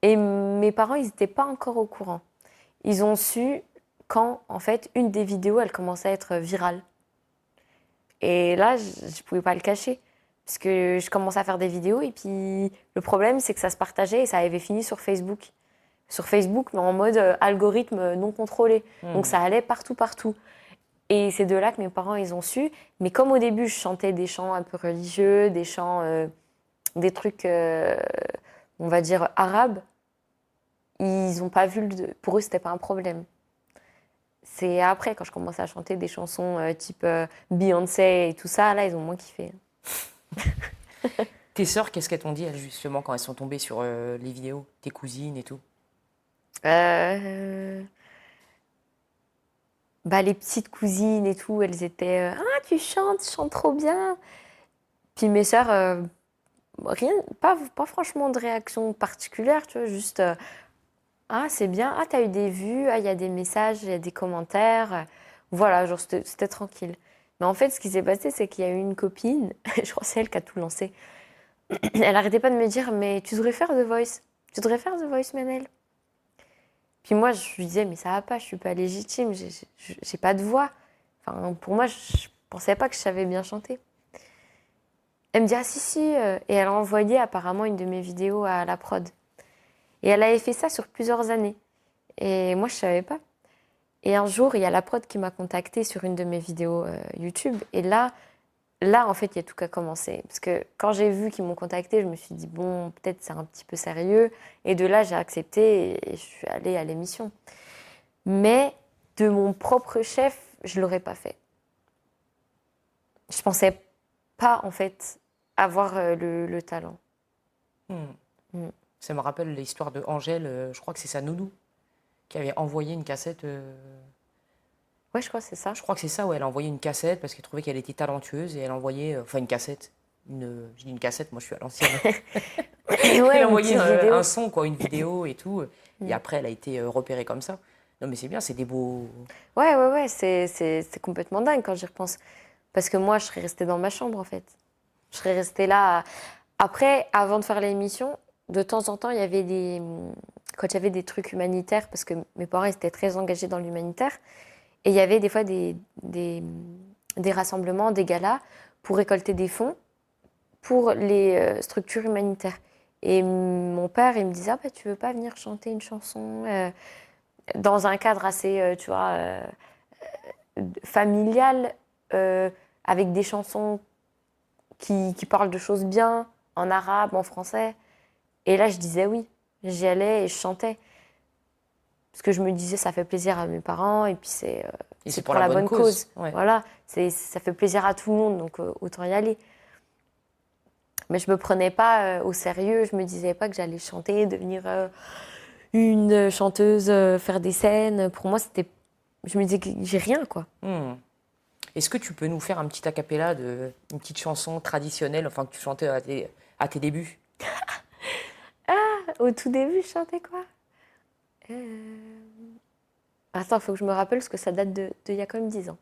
Et mes parents, ils n'étaient pas encore au courant. Ils ont su quand, en fait, une des vidéos, elle commençait à être virale. Et là, je ne pouvais pas le cacher. Parce que je commençais à faire des vidéos et puis le problème, c'est que ça se partageait et ça avait fini sur Facebook. Sur Facebook, mais en mode algorithme non contrôlé. Donc ça allait partout, partout. Et c'est de là que mes parents, ils ont su. Mais comme au début, je chantais des chants un peu religieux, des chants, des trucs, on va dire, arabes, ils n'ont pas vu, pour eux, c'était pas un problème. C'est après, quand je commençais à chanter des chansons type Beyoncé et tout ça, là, ils ont moins kiffé. Tes sœurs, qu'est-ce qu'elles t'ont dit, elles, justement, quand elles sont tombées sur les vidéos, tes cousines et tout? Bah, les petites cousines et tout, elles étaient ah, tu chantes trop bien. Puis mes sœurs, rien, pas franchement de réaction particulière, tu vois, juste ah, c'est bien, ah, t'as eu des vues, ah, il y a des messages, il y a des commentaires. Voilà, genre c'était tranquille. Mais en fait, ce qui s'est passé, c'est qu'il y a eu une copine, je crois que c'est elle qui a tout lancé. Elle arrêtait pas de me dire, mais tu devrais faire The Voice. Tu devrais faire The Voice, Manel. Puis moi, je lui disais, mais ça va pas, je suis pas légitime, j'ai pas de voix. Enfin, pour moi, je pensais pas que je savais bien chanter. Elle me dit, ah si, si. Et elle a envoyé apparemment une de mes vidéos à la prod. Et elle avait fait ça sur plusieurs années. Et moi, je savais pas. Et un jour, il y a la prod qui m'a contactée sur une de mes vidéos YouTube. Et là, en fait, il y a tout qu'à commencer. Parce que quand j'ai vu qu'ils m'ont contactée, je me suis dit, bon, peut-être c'est un petit peu sérieux. Et de là, j'ai accepté et je suis allée à l'émission. Mais de mon propre chef, je ne l'aurais pas fait. Je ne pensais pas, en fait, avoir le talent. Ça me rappelle l'histoire de Angèle, je crois que c'est sa nounou, qui avait envoyé une cassette. Ouais, je crois que c'est ça. Je crois que c'est ça, ouais. Elle a envoyé une cassette parce qu'elle trouvait qu'elle était talentueuse et elle a envoyé, enfin une cassette. Je dis une cassette, moi je suis à l'ancienne. Ouais, Elle a envoyé vidéo. un son, quoi, une vidéo et tout. Et après, elle a été repérée comme ça. Non, mais c'est bien, c'est des beaux. Ouais, c'est complètement dingue quand j'y repense. Parce que moi, je serais restée dans ma chambre, en fait. Je serais restée là. Après, avant de faire l'émission, de temps en temps, il y avait quand il y avait des trucs humanitaires, parce que mes parents étaient très engagés dans l'humanitaire, et il y avait des fois des rassemblements, des galas, pour récolter des fonds pour les structures humanitaires. Et mon père, il me disait, ah, bah, tu veux pas venir chanter une chanson dans un cadre assez, tu vois, familial, avec des chansons qui parlent de choses bien, en arabe, en français. Et là, je disais oui. J'y allais et je chantais. Parce que je me disais, ça fait plaisir à mes parents et puis c'est pour la bonne cause. Ouais. Voilà, ça fait plaisir à tout le monde, donc autant y aller. Mais je me prenais pas au sérieux, je me disais pas que j'allais chanter, devenir une chanteuse, faire des scènes. Pour moi, je me disais que j'ai rien, quoi. Est-ce que tu peux nous faire un petit a cappella une petite chanson traditionnelle, enfin que tu chantais à tes débuts? Au tout début, je chantais quoi? Attends, il faut que je me rappelle parce que ça date de il y a quand même 10 ans.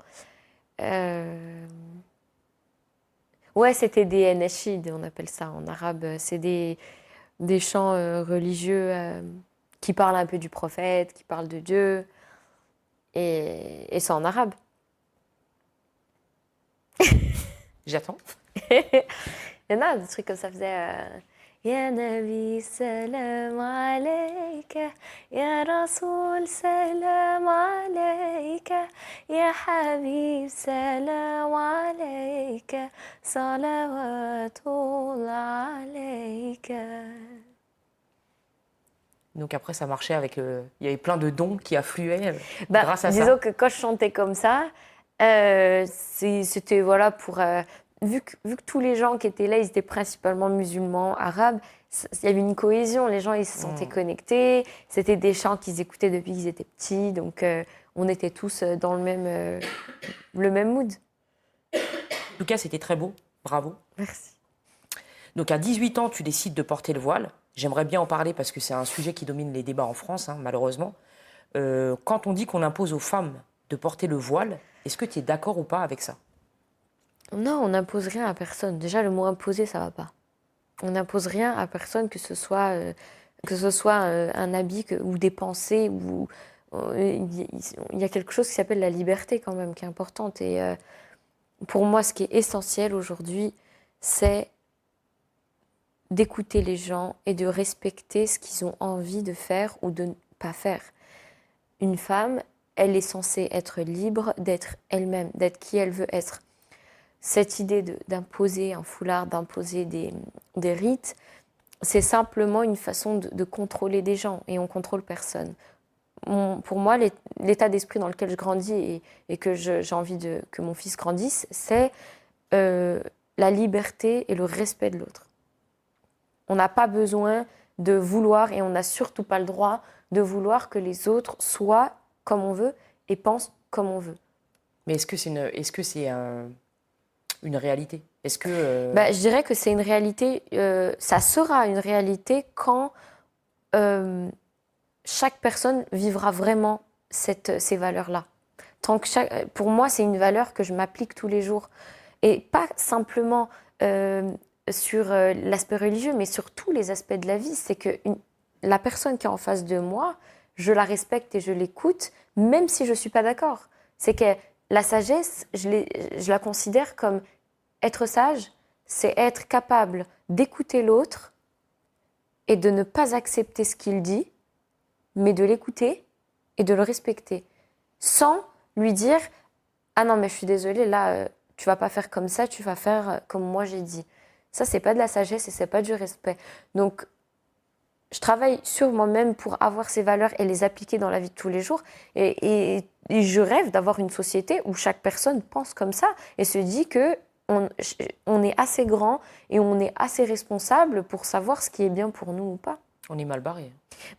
Ouais, c'était des nashid, on appelle ça en arabe. C'est des chants religieux qui parlent un peu du prophète, qui parlent de Dieu. Et c'est en arabe. J'attends. Il y en a des trucs comme ça faisait. Ya Nabi, salam alayka. Ya Rasoul, salam alayka. Ya Habib, salam alayka. Salawatullah alayka. Donc après, ça marchait avec le... Il y avait plein de dons qui affluaient Bah, grâce à ça. disons que quand je chantais comme ça, c'était voilà pour vu que tous les gens qui étaient là, ils étaient principalement musulmans, arabes, il y avait une cohésion, les gens ils se sentaient connectés, c'était des chants qu'ils écoutaient depuis qu'ils étaient petits, donc on était tous dans le même mood. En tout cas, c'était très beau. Bravo. Merci. Donc à 18 ans, tu décides de porter le voile. J'aimerais bien en parler parce que c'est un sujet qui domine les débats en France, hein, malheureusement. Quand on dit qu'on impose aux femmes de porter le voile, est-ce que tu es d'accord ou pas avec ça? Non, on n'impose rien à personne. Déjà, le mot imposer, ça va pas. On n'impose rien à personne, que ce soit un habit ou des pensées. Il y a quelque chose qui s'appelle la liberté quand même, qui est importante. Et pour moi, ce qui est essentiel aujourd'hui, c'est d'écouter les gens et de respecter ce qu'ils ont envie de faire ou de ne pas faire. Une femme, elle est censée être libre d'être elle-même, d'être qui elle veut être. Cette idée d'imposer un foulard, d'imposer des rites, c'est simplement une façon de contrôler des gens et on ne contrôle personne. Pour moi, l'état d'esprit dans lequel je grandis et que j'ai envie que mon fils grandisse, c'est la liberté et le respect de l'autre. On n'a pas besoin de vouloir et on n'a surtout pas le droit de vouloir que les autres soient comme on veut et pensent comme on veut. Mais est-ce que c'est une réalité? Est-ce que Je dirais que c'est une réalité. Ça sera une réalité quand chaque personne vivra vraiment ces valeurs-là. Pour moi, c'est une valeur que je m'applique tous les jours. Et pas simplement sur l'aspect religieux, mais sur tous les aspects de la vie. C'est que la personne qui est en face de moi, je la respecte et je l'écoute, même si je ne suis pas d'accord. C'est que la sagesse, je la considère comme être sage, c'est être capable d'écouter l'autre et de ne pas accepter ce qu'il dit, mais de l'écouter et de le respecter, sans lui dire « Ah non, mais je suis désolée, là, tu vas pas faire comme ça, tu vas faire comme moi j'ai dit. » Ça, c'est pas de la sagesse et c'est pas du respect. Donc, je travaille sur moi-même pour avoir ces valeurs et les appliquer dans la vie de tous les jours. Et je rêve d'avoir une société où chaque personne pense comme ça et se dit que on est assez grand et on est assez responsable pour savoir ce qui est bien pour nous ou pas. on est mal barré?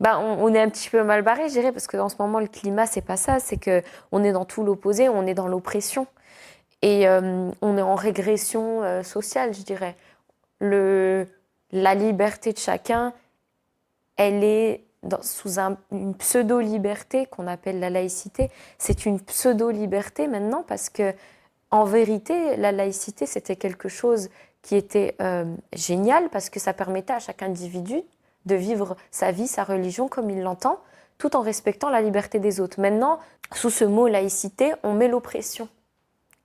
On est un petit peu mal barré, je dirais, parce que dans ce moment, le climat, c'est pas ça. C'est qu'on est dans tout l'opposé, on est dans l'oppression. Et on est en régression sociale, je dirais. La liberté de chacun, elle est sous une pseudo-liberté qu'on appelle la laïcité. C'est une pseudo-liberté maintenant parce que, en vérité, la laïcité, c'était quelque chose qui était génial parce que ça permettait à chaque individu de vivre sa vie, sa religion comme il l'entend, tout en respectant la liberté des autres. Maintenant, sous ce mot laïcité, on met l'oppression.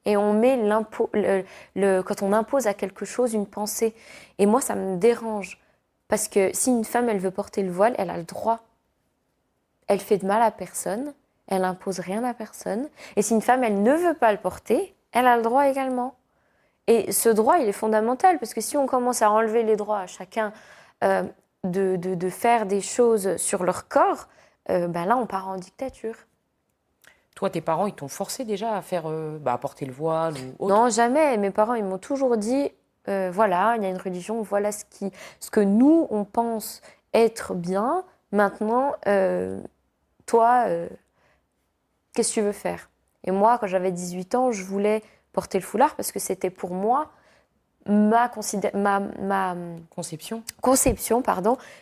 Et on met quand on impose à quelque chose une pensée. Et moi, ça me dérange. Parce que si une femme, elle veut porter le voile, elle a le droit. Elle fait de mal à personne. Elle n'impose rien à personne. Et si une femme, elle ne veut pas le porter, elle a le droit également. Et ce droit, il est fondamental. Parce que si on commence à enlever les droits à chacun de faire des choses sur leur corps, là, on part en dictature. Toi, tes parents, ils t'ont forcé déjà à faire, à porter le voile ou autre? Non, jamais. Mes parents, ils m'ont toujours dit, voilà, il y a une religion, voilà ce que nous, on pense être bien. Maintenant, toi, qu'est-ce que tu veux faire? Et moi, quand j'avais 18 ans, je voulais porter le foulard parce que c'était pour moi ma Conception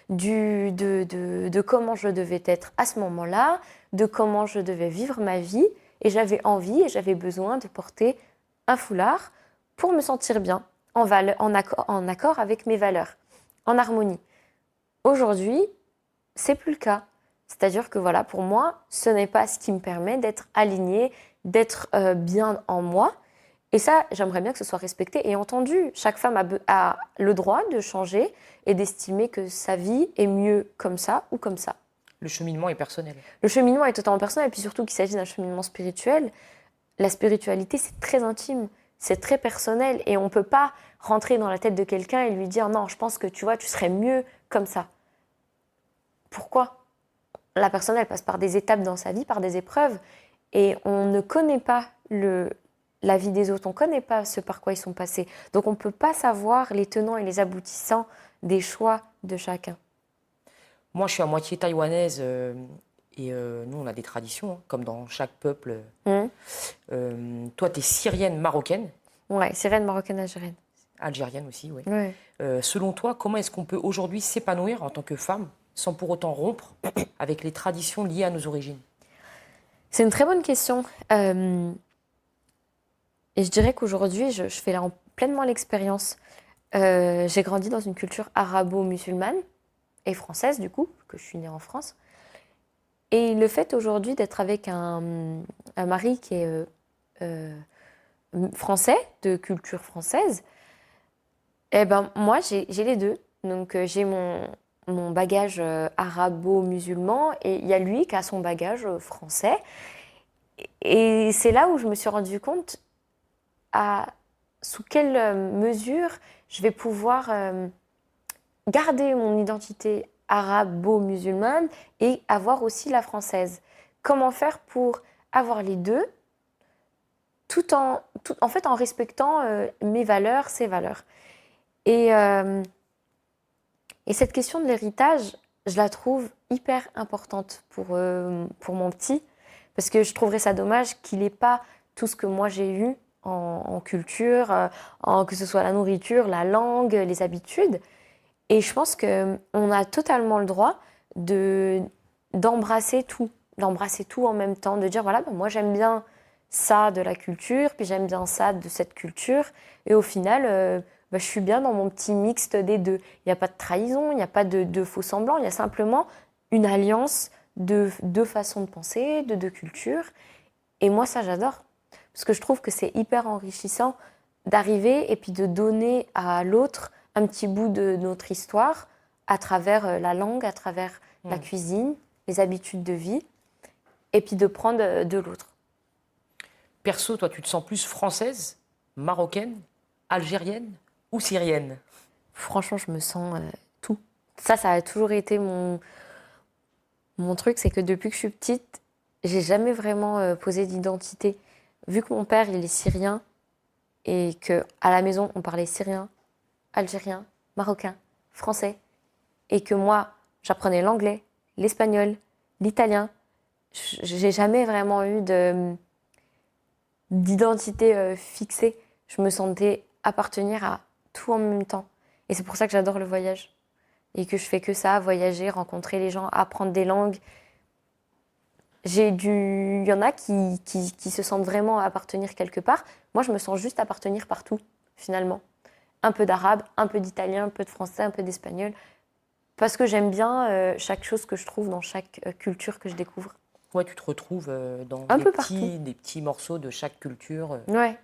de comment je devais être à ce moment-là, de comment je devais vivre ma vie. Et j'avais envie et j'avais besoin de porter un foulard pour me sentir bien, en accord avec mes valeurs, en harmonie. Aujourd'hui, c'est plus le cas. C'est-à-dire que voilà, pour moi, ce n'est pas ce qui me permet d'être alignée, d'être bien en moi. Et ça, j'aimerais bien que ce soit respecté et entendu. Chaque femme a le droit de changer et d'estimer que sa vie est mieux comme ça ou comme ça. Le cheminement est personnel. Le cheminement est totalement personnel, et puis surtout qu'il s'agit d'un cheminement spirituel. La spiritualité, c'est très intime, c'est très personnel, et on ne peut pas rentrer dans la tête de quelqu'un et lui dire « Non, je pense que tu serais mieux comme ça ». Pourquoi ? La personne, elle passe par des étapes dans sa vie, par des épreuves, et on ne connaît pas la vie des autres, on ne connaît pas ce par quoi ils sont passés. Donc on ne peut pas savoir les tenants et les aboutissants des choix de chacun. Moi, je suis à moitié taïwanaise et nous, on a des traditions, hein, comme dans chaque peuple. Toi, tu es syrienne, marocaine. Ouais, syrienne, marocaine, algérienne. Algérienne aussi, oui. Ouais. Selon toi, comment est-ce qu'on peut aujourd'hui s'épanouir en tant que femme sans pour autant rompre avec les traditions liées à nos origines ? C'est une très bonne question. Et je dirais qu'aujourd'hui, je fais pleinement l'expérience. J'ai grandi dans une culture arabo-musulmane et française, du coup, que je suis née en France. Et le fait aujourd'hui d'être avec un mari qui est français, de culture française, eh ben, moi, j'ai les deux. Donc, j'ai mon bagage arabo-musulman et il y a lui qui a son bagage français. Et c'est là où je me suis rendu compte sous quelle mesure je vais pouvoir garder mon identité arabo-musulmane et avoir aussi la française. Comment faire pour avoir les deux en fait en respectant mes valeurs, ses valeurs. Et cette question de l'héritage, je la trouve hyper importante pour mon petit, parce que je trouverais ça dommage qu'il n'ait pas tout ce que moi j'ai eu en culture, que ce soit la nourriture, la langue, les habitudes. Et je pense qu'on a totalement le droit d'embrasser tout en même temps, de dire voilà, moi j'aime bien ça de la culture, puis j'aime bien ça de cette culture, et au final, je suis bien dans mon petit mixte des deux. Il n'y a pas de trahison, il n'y a pas de faux semblants, il y a simplement une alliance de deux façons de penser, de deux cultures. Et moi, ça, j'adore. Parce que je trouve que c'est hyper enrichissant d'arriver et puis de donner à l'autre un petit bout de notre histoire à travers la langue, à travers la cuisine, les habitudes de vie, et puis de prendre de l'autre. Perso, toi, tu te sens plus française, marocaine, algérienne ou syrienne ? Franchement, je me sens tout. Ça a toujours été mon truc, c'est que depuis que je suis petite, j'ai jamais vraiment posé d'identité. Vu que mon père, il est syrien, et qu'à la maison, on parlait syrien, algérien, marocain, français, et que moi, j'apprenais l'anglais, l'espagnol, l'italien, j'ai jamais vraiment eu d'identité fixée. Je me sentais appartenir à tout en même temps. Et c'est pour ça que j'adore le voyage. Et que je fais que ça, voyager, rencontrer les gens, apprendre des langues. Il y en a qui se sentent vraiment appartenir quelque part. Moi, je me sens juste appartenir partout, finalement. Un peu d'arabe, un peu d'italien, un peu de français, un peu d'espagnol. Parce que j'aime bien chaque chose que je trouve dans chaque culture que je découvre. Ouais, tu te retrouves dans des petits morceaux de chaque culture. Ouais.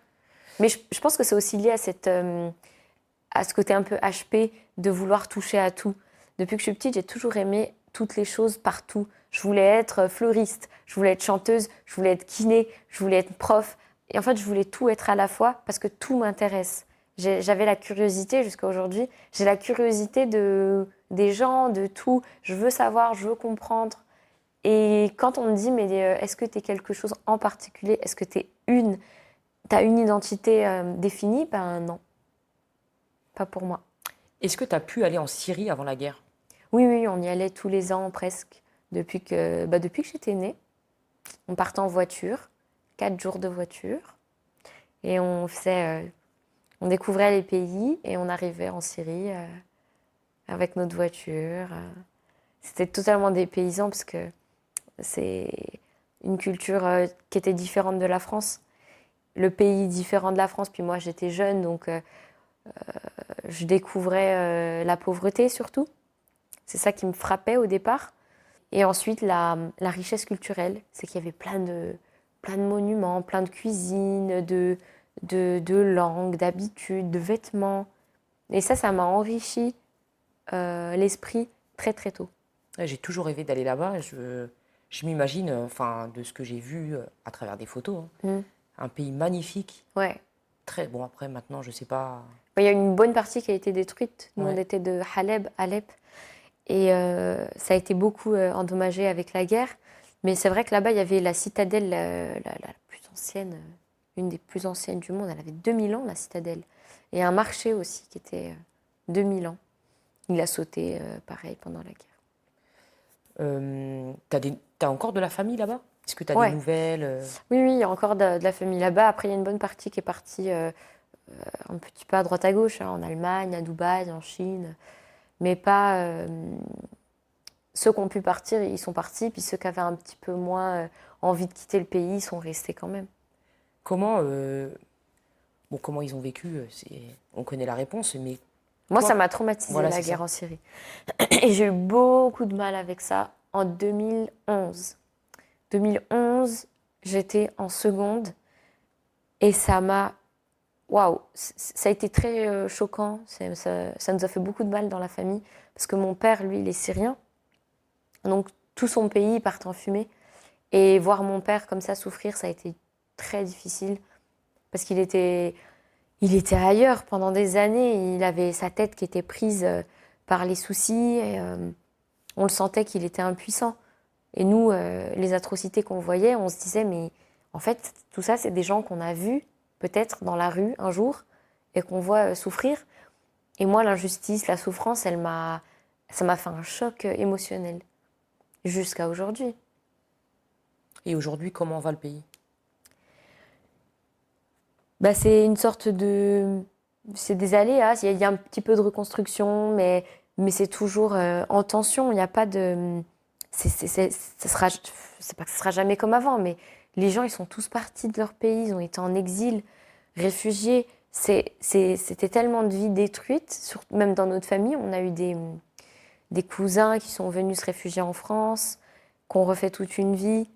Mais je pense que c'est aussi lié à ce côté un peu HP de vouloir toucher à tout. Depuis que je suis petite, j'ai toujours aimé toutes les choses partout. Je voulais être fleuriste, je voulais être chanteuse, je voulais être kiné, je voulais être prof. Et en fait, je voulais tout être à la fois parce que tout m'intéresse. J'avais la curiosité jusqu'à aujourd'hui. J'ai la curiosité des gens, de tout. Je veux savoir, je veux comprendre. Et quand on me dit, mais est-ce que tu es quelque chose en particulier ? Est-ce que tu as une identité définie ? Ben non, pas pour moi. Est-ce que tu as pu aller en Syrie avant la guerre ? Oui, on y allait tous les ans presque, depuis que j'étais née. On partait en voiture, 4 jours de voiture, et on découvrait les pays, et on arrivait en Syrie avec notre voiture. C'était totalement dépaysant, parce que c'est une culture qui était différente de la France. Le pays différent de la France, puis moi j'étais jeune, donc je découvrais la pauvreté surtout. C'est ça qui me frappait au départ. Et ensuite, la richesse culturelle, c'est qu'il y avait plein de monuments, plein de cuisines, de langue, d'habitude, de vêtements. Et ça m'a enrichi l'esprit très très tôt. Ouais, j'ai toujours rêvé d'aller là-bas. Je m'imagine, enfin, de ce que j'ai vu à travers des photos, hein, un pays magnifique. Ouais. Très bon. Après, maintenant, je sais pas. Il y a une bonne partie qui a été détruite. Nous, on Ouais. était de Alep. Et ça a été beaucoup endommagé avec la guerre. Mais c'est vrai que là-bas, il y avait la citadelle la plus ancienne, une des plus anciennes du monde. Elle avait 2000 ans, la citadelle. Et un marché aussi qui était 2000 ans. Il a sauté, pareil, pendant la guerre. T'as encore de la famille là-bas? Est-ce que t'as Ouais. des nouvelles? Oui, il y a encore de la famille là-bas. Après, il y a une bonne partie qui est partie un petit peu à droite à gauche, hein, en Allemagne, à Dubaï, en Chine. Mais pas... ceux qui ont pu partir, ils sont partis. Puis ceux qui avaient un petit peu moins envie de quitter le pays, ils sont restés quand même. Comment, comment ils ont vécu? On connaît la réponse, mais Moi, toi, ça m'a traumatisée, voilà, la c'est guerre ça. en Syrie. Et j'ai eu beaucoup de mal avec ça en 2011. 2011, j'étais en seconde et ça m'a... Waouh, ça a été très choquant. Ça nous a fait beaucoup de mal dans la famille parce que mon père, lui, il est syrien. Donc, tout son pays part en fumée. Et voir mon père comme ça souffrir, ça a été très difficile parce qu'il était ailleurs pendant des années. Il avait sa tête qui était prise par les soucis et on le sentait qu'il était impuissant. Et nous, les atrocités qu'on voyait, on se disait, mais en fait, tout ça, c'est des gens qu'on a vus peut-être dans la rue un jour et qu'on voit souffrir. Et moi, l'injustice, la souffrance, ça m'a fait un choc émotionnel jusqu'à aujourd'hui. Et aujourd'hui, comment va le pays? Bah, c'est une sorte de... C'est des aléas, il y a un petit peu de reconstruction, mais c'est toujours en tension. Il n'y a pas de... C'est pas que ce sera jamais comme avant, mais les gens, ils sont tous partis de leur pays, ils ont été en exil, réfugiés. C'était tellement de vies détruites, même dans notre famille. On a eu des cousins qui sont venus se réfugier en France, qui ont refait toute une vie.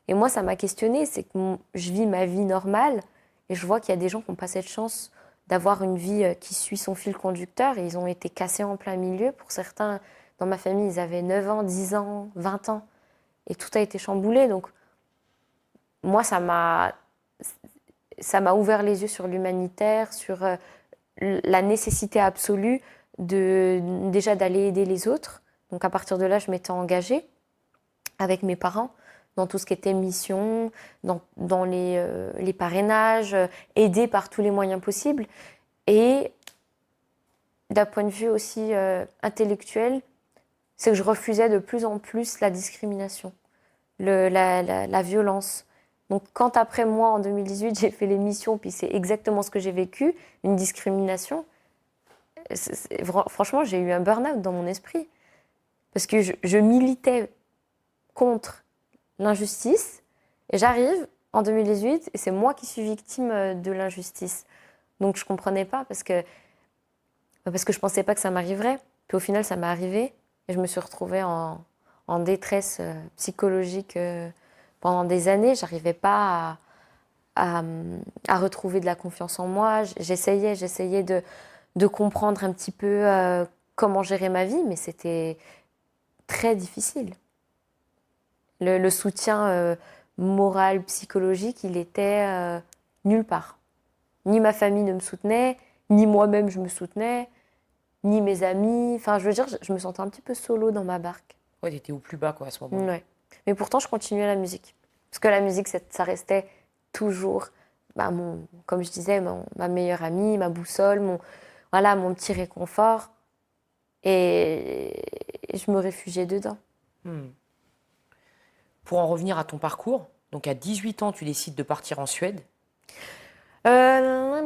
Et moi, ça m'a questionnée, c'est que je vis ma vie normale et je vois qu'il y a des gens qui n'ont pas cette chance d'avoir une vie qui suit son fil conducteur et ils ont été cassés en plein milieu. Pour certains, dans ma famille, ils avaient 9 ans, 10 ans, 20 ans et tout a été chamboulé. Donc, moi, ça m'a ouvert les yeux sur l'humanitaire, sur la nécessité absolue déjà d'aller aider les autres. Donc, à partir de là, je m'étais engagée avec mes parents dans tout ce qui était mission, dans les parrainages, aider par tous les moyens possibles. Et d'un point de vue aussi intellectuel, c'est que je refusais de plus en plus la discrimination, la violence. Donc quand après moi, en 2018, j'ai fait les missions, puis c'est exactement ce que j'ai vécu, une discrimination, franchement, j'ai eu un burn-out dans mon esprit. Parce que je militais contre l'injustice, et j'arrive en 2018 et c'est moi qui suis victime de l'injustice. Donc je comprenais pas parce que je pensais pas que ça m'arriverait. Puis au final, ça m'est arrivé et je me suis retrouvée en détresse psychologique pendant des années. J'arrivais pas à retrouver de la confiance en moi. J'essayais de comprendre un petit peu comment gérer ma vie, mais c'était très difficile. Le soutien moral, psychologique, il était nulle part. Ni ma famille ne me soutenait, ni moi-même je me soutenais, ni mes amis. Enfin, je veux dire, je me sentais un petit peu solo dans ma barque. Ouais, t'étais au plus bas, quoi, à ce moment-là. Ouais. Mais pourtant, je continuais la musique. Parce que la musique, ça restait toujours, comme je disais, ma meilleure amie, ma boussole, mon petit réconfort. Et je me réfugiais dedans. Pour en revenir à ton parcours, donc à 18 ans, tu décides de partir en Suède. Non,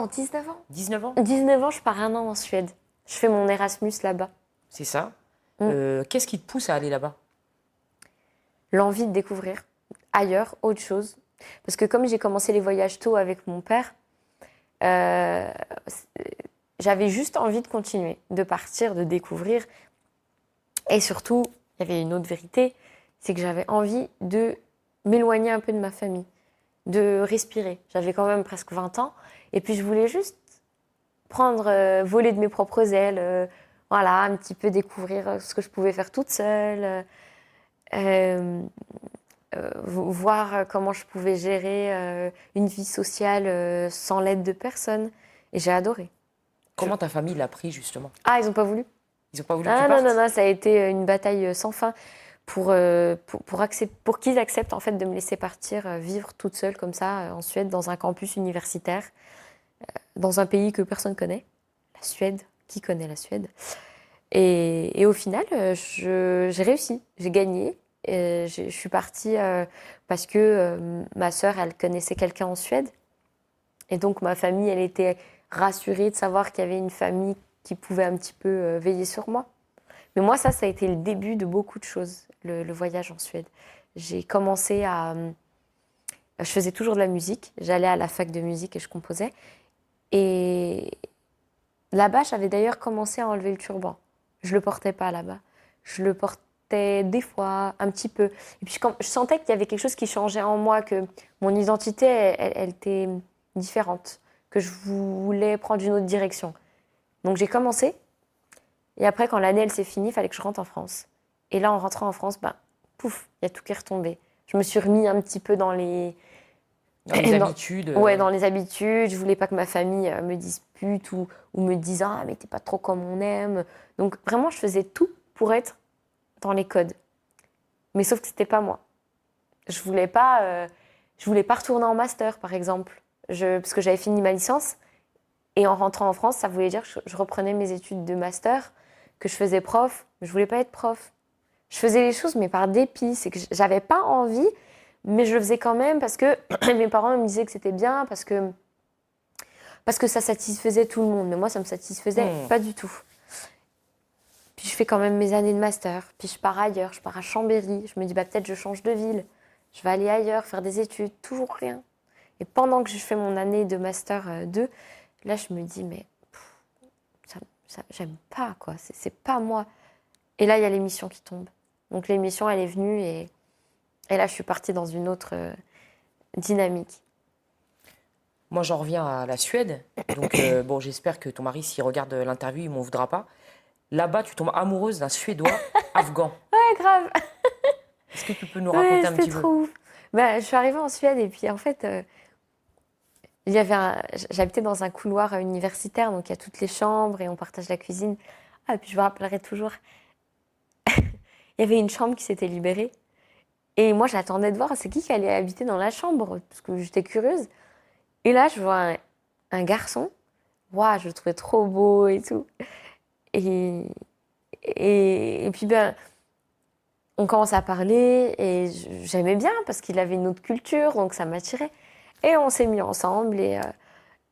19 ans. 19 ans? 19 ans, je pars un an en Suède. Je fais mon Erasmus là-bas. C'est ça. Qu'est-ce qui te pousse à aller là-bas? L'envie de découvrir ailleurs, autre chose. Parce que comme j'ai commencé les voyages tôt avec mon père, j'avais juste envie de continuer, de partir, de découvrir. Et surtout, il y avait une autre vérité, c'est que j'avais envie de m'éloigner un peu de ma famille. de respirer. J'avais quand même presque 20 ans. Et puis, je voulais juste voler de mes propres ailes, voilà, un petit peu découvrir ce que je pouvais faire toute seule, voir comment je pouvais gérer une vie sociale sans l'aide de personne. Et j'ai adoré. Comment ta famille l'a pris, justement? Ah, ils n'ont pas voulu. Ils n'ont pas voulu que tu Ah partes? non, ça a été une bataille sans fin pour qu'ils acceptent en fait de me laisser partir vivre toute seule comme ça en Suède dans un campus universitaire, dans un pays que personne connaît, la Suède. Qui connaît la Suède? Et au final, j'ai réussi, j'ai gagné. Et je suis partie parce que ma sœur, elle connaissait quelqu'un en Suède. Et donc ma famille, elle était rassurée de savoir qu'il y avait une famille qui pouvait un petit peu veiller sur moi. Mais moi, ça a été le début de beaucoup de choses, le voyage en Suède. J'ai commencé je faisais toujours de la musique. J'allais à la fac de musique et je composais. Et là-bas, j'avais d'ailleurs commencé à enlever le turban. Je le portais pas là-bas. Je le portais des fois, un petit peu. Et puis quand je sentais qu'il y avait quelque chose qui changeait en moi, que mon identité, elle était différente, que je voulais prendre une autre direction. Donc j'ai commencé. Et après, quand l'année, elle s'est finie, il fallait que je rentre en France. Et là, en rentrant en France, pouf, il y a tout qui est retombé. Je me suis remis un petit peu dans les habitudes. Ouais, dans les habitudes. Je voulais pas que ma famille me dispute ou me dise « Ah, mais t'es pas trop comme on aime ». Donc vraiment, je faisais tout pour être dans les codes. Mais sauf que c'était pas moi. Je voulais pas retourner en master, par exemple. Parce que j'avais fini ma licence. Et en rentrant en France, ça voulait dire que je reprenais mes études de master, que je faisais prof. Je voulais pas être prof. Je faisais les choses, mais par dépit. C'est que j'avais pas envie, mais je le faisais quand même parce que mes parents me disaient que c'était bien, parce que ça satisfaisait tout le monde. Mais moi, ça me satisfaisait pas du tout. Puis je fais quand même mes années de master. Puis je pars ailleurs, je pars à Chambéry. Je me dis, peut-être je change de ville. Je vais aller ailleurs, faire des études. Toujours rien. Et pendant que je fais mon année de master 2, là, je me dis, mais j'aime pas, quoi. C'est pas moi. Et là, il y a l'émission qui tombe. Donc l'émission, elle est venue et là, je suis partie dans une autre dynamique. Moi, j'en reviens à la Suède. Donc, bon, j'espère que ton mari, s'il regarde l'interview, il m'en voudra pas. Là-bas, tu tombes amoureuse d'un Suédois afghan. Ouais, grave. Est-ce que tu peux nous raconter un petit peu? C'était trop ouf. Je suis arrivée en Suède et puis en fait, j'habitais dans un couloir universitaire, donc il y a toutes les chambres et on partage la cuisine. Ah, et puis je me rappellerai toujours, il y avait une chambre qui s'était libérée. Et moi, j'attendais de voir c'est qui allait habiter dans la chambre, parce que j'étais curieuse. Et là, je vois un garçon. Waouh, je le trouvais trop beau et tout. Et puis, on commence à parler et j'aimais bien parce qu'il avait une autre culture, donc ça m'attirait. Et on s'est mis ensemble et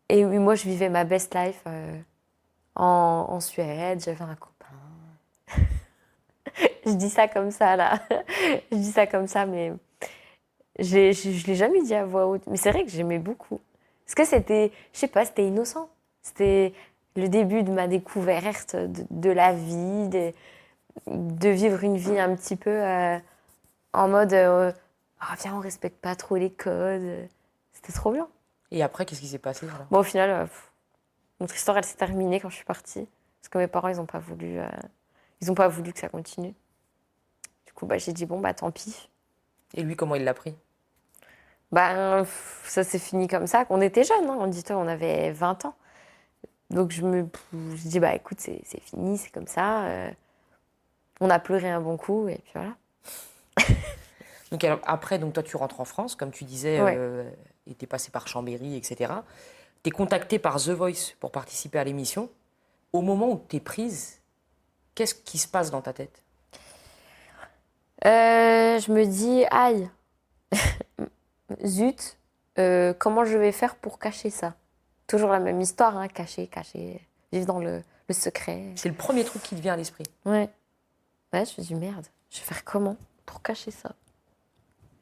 oui, moi, je vivais ma best life en Suède. J'avais un copain. Je dis ça comme ça, là. Je dis ça comme ça, mais je ne l'ai jamais dit à voix haute. Mais c'est vrai que j'aimais beaucoup. Parce que c'était, je sais pas, c'était innocent. C'était le début de ma découverte de la vie, de vivre une vie un petit peu en mode viens, on respecte pas trop les codes. C'était trop bien. Et après, qu'est-ce qui s'est passé alors? Bon, au final, notre histoire, elle s'est terminée quand je suis partie. Parce que mes parents, ils n'ont pas voulu que ça continue. Du coup, j'ai dit, bon, tant pis. Et lui, comment il l'a pris? Ça s'est fini comme ça. On était jeunes, hein. On avait 20 ans. Donc, je dis, écoute, c'est fini, c'est comme ça. On a pleuré un bon coup, et puis voilà. Donc, alors, après, toi, tu rentres en France, comme tu disais, Ouais. et tu es passé par Chambéry, etc. Tu es contacté par The Voice pour participer à l'émission. Au moment où tu es prise, qu'est-ce qui se passe dans ta tête? Je me dis, aïe, zut, comment je vais faire pour cacher ça? Toujours la même histoire, hein, cacher, vivre dans le secret. C'est le premier truc qui te vient à l'esprit. Ouais, je me dis, merde, je vais faire comment pour cacher ça?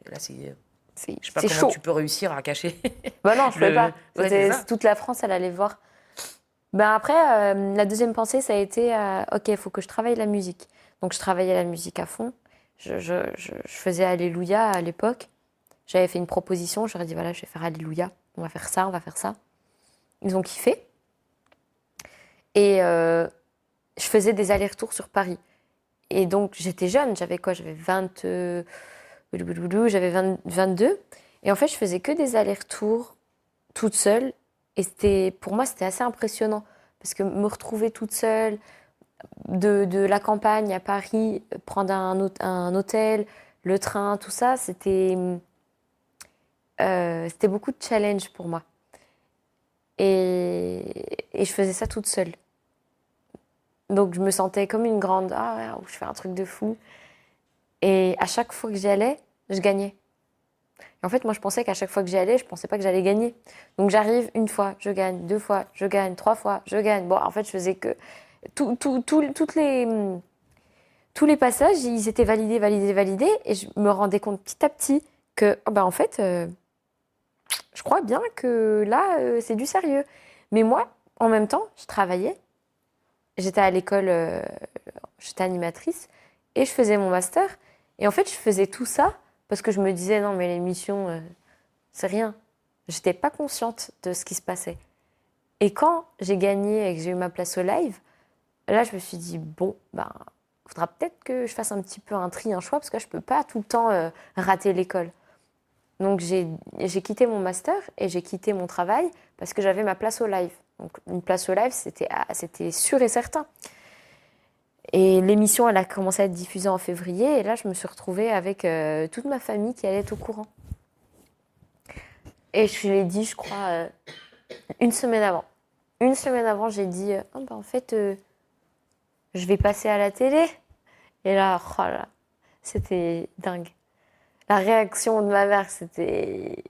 Et là, je sais C'est pas comment chaud. tu peux réussir à cacher. Non, je ne peux pas. Ouais, c'est ça. Toute la France, elle allait voir. Après, la deuxième pensée, ça a été, ok, il faut que je travaille la musique. Donc, je travaillais la musique à fond. Je faisais Alléluia à l'époque. J'avais fait une proposition, je leur ai dit, voilà, je vais faire Alléluia, on va faire ça, on va faire ça. Ils ont kiffé. Et je faisais des allers-retours sur Paris. Et donc, j'étais jeune, j'avais quoi? J'avais 22. Et en fait, je faisais que des allers-retours toute seule. Et pour moi, c'était assez impressionnant. Parce que me retrouver toute seule, de la campagne à Paris, prendre un hôtel, le train, tout ça, c'était beaucoup de challenge pour moi. Et je faisais ça toute seule. Donc je me sentais comme une grande, ah, je fais un truc de fou. Et à chaque fois que j'y allais, je gagnais. Et en fait, moi, je pensais qu'à chaque fois que j'y allais, je pensais pas que j'allais gagner. Donc j'arrive une fois, je gagne, 2 fois, je gagne, 3 fois, je gagne. Bon, en fait, je faisais que tous les passages, ils étaient validés, validés, validés. Et je me rendais compte petit à petit que, en fait, je crois bien que là, c'est du sérieux. Mais moi, en même temps, je travaillais. J'étais à l'école, j'étais animatrice et je faisais mon master. Et en fait, je faisais tout ça parce que je me disais, non, mais l'émission, c'est rien. J'étais pas consciente de ce qui se passait. Et quand j'ai gagné et que j'ai eu ma place au live, là, je me suis dit, bon, faudra peut-être que je fasse un petit peu un tri, un choix, parce que je peux pas tout le temps rater l'école. Donc, j'ai quitté mon master et j'ai quitté mon travail parce que j'avais ma place au live. Donc, une place au live, c'était sûr et certain. Et l'émission, elle a commencé à être diffusée en février. Et là, je me suis retrouvée avec toute ma famille qui allait être au courant. Et je l'ai dit, je crois, une semaine avant. Une semaine avant, j'ai dit, en fait, je vais passer à la télé. Et là, oh là, c'était dingue. La réaction de ma mère, c'était...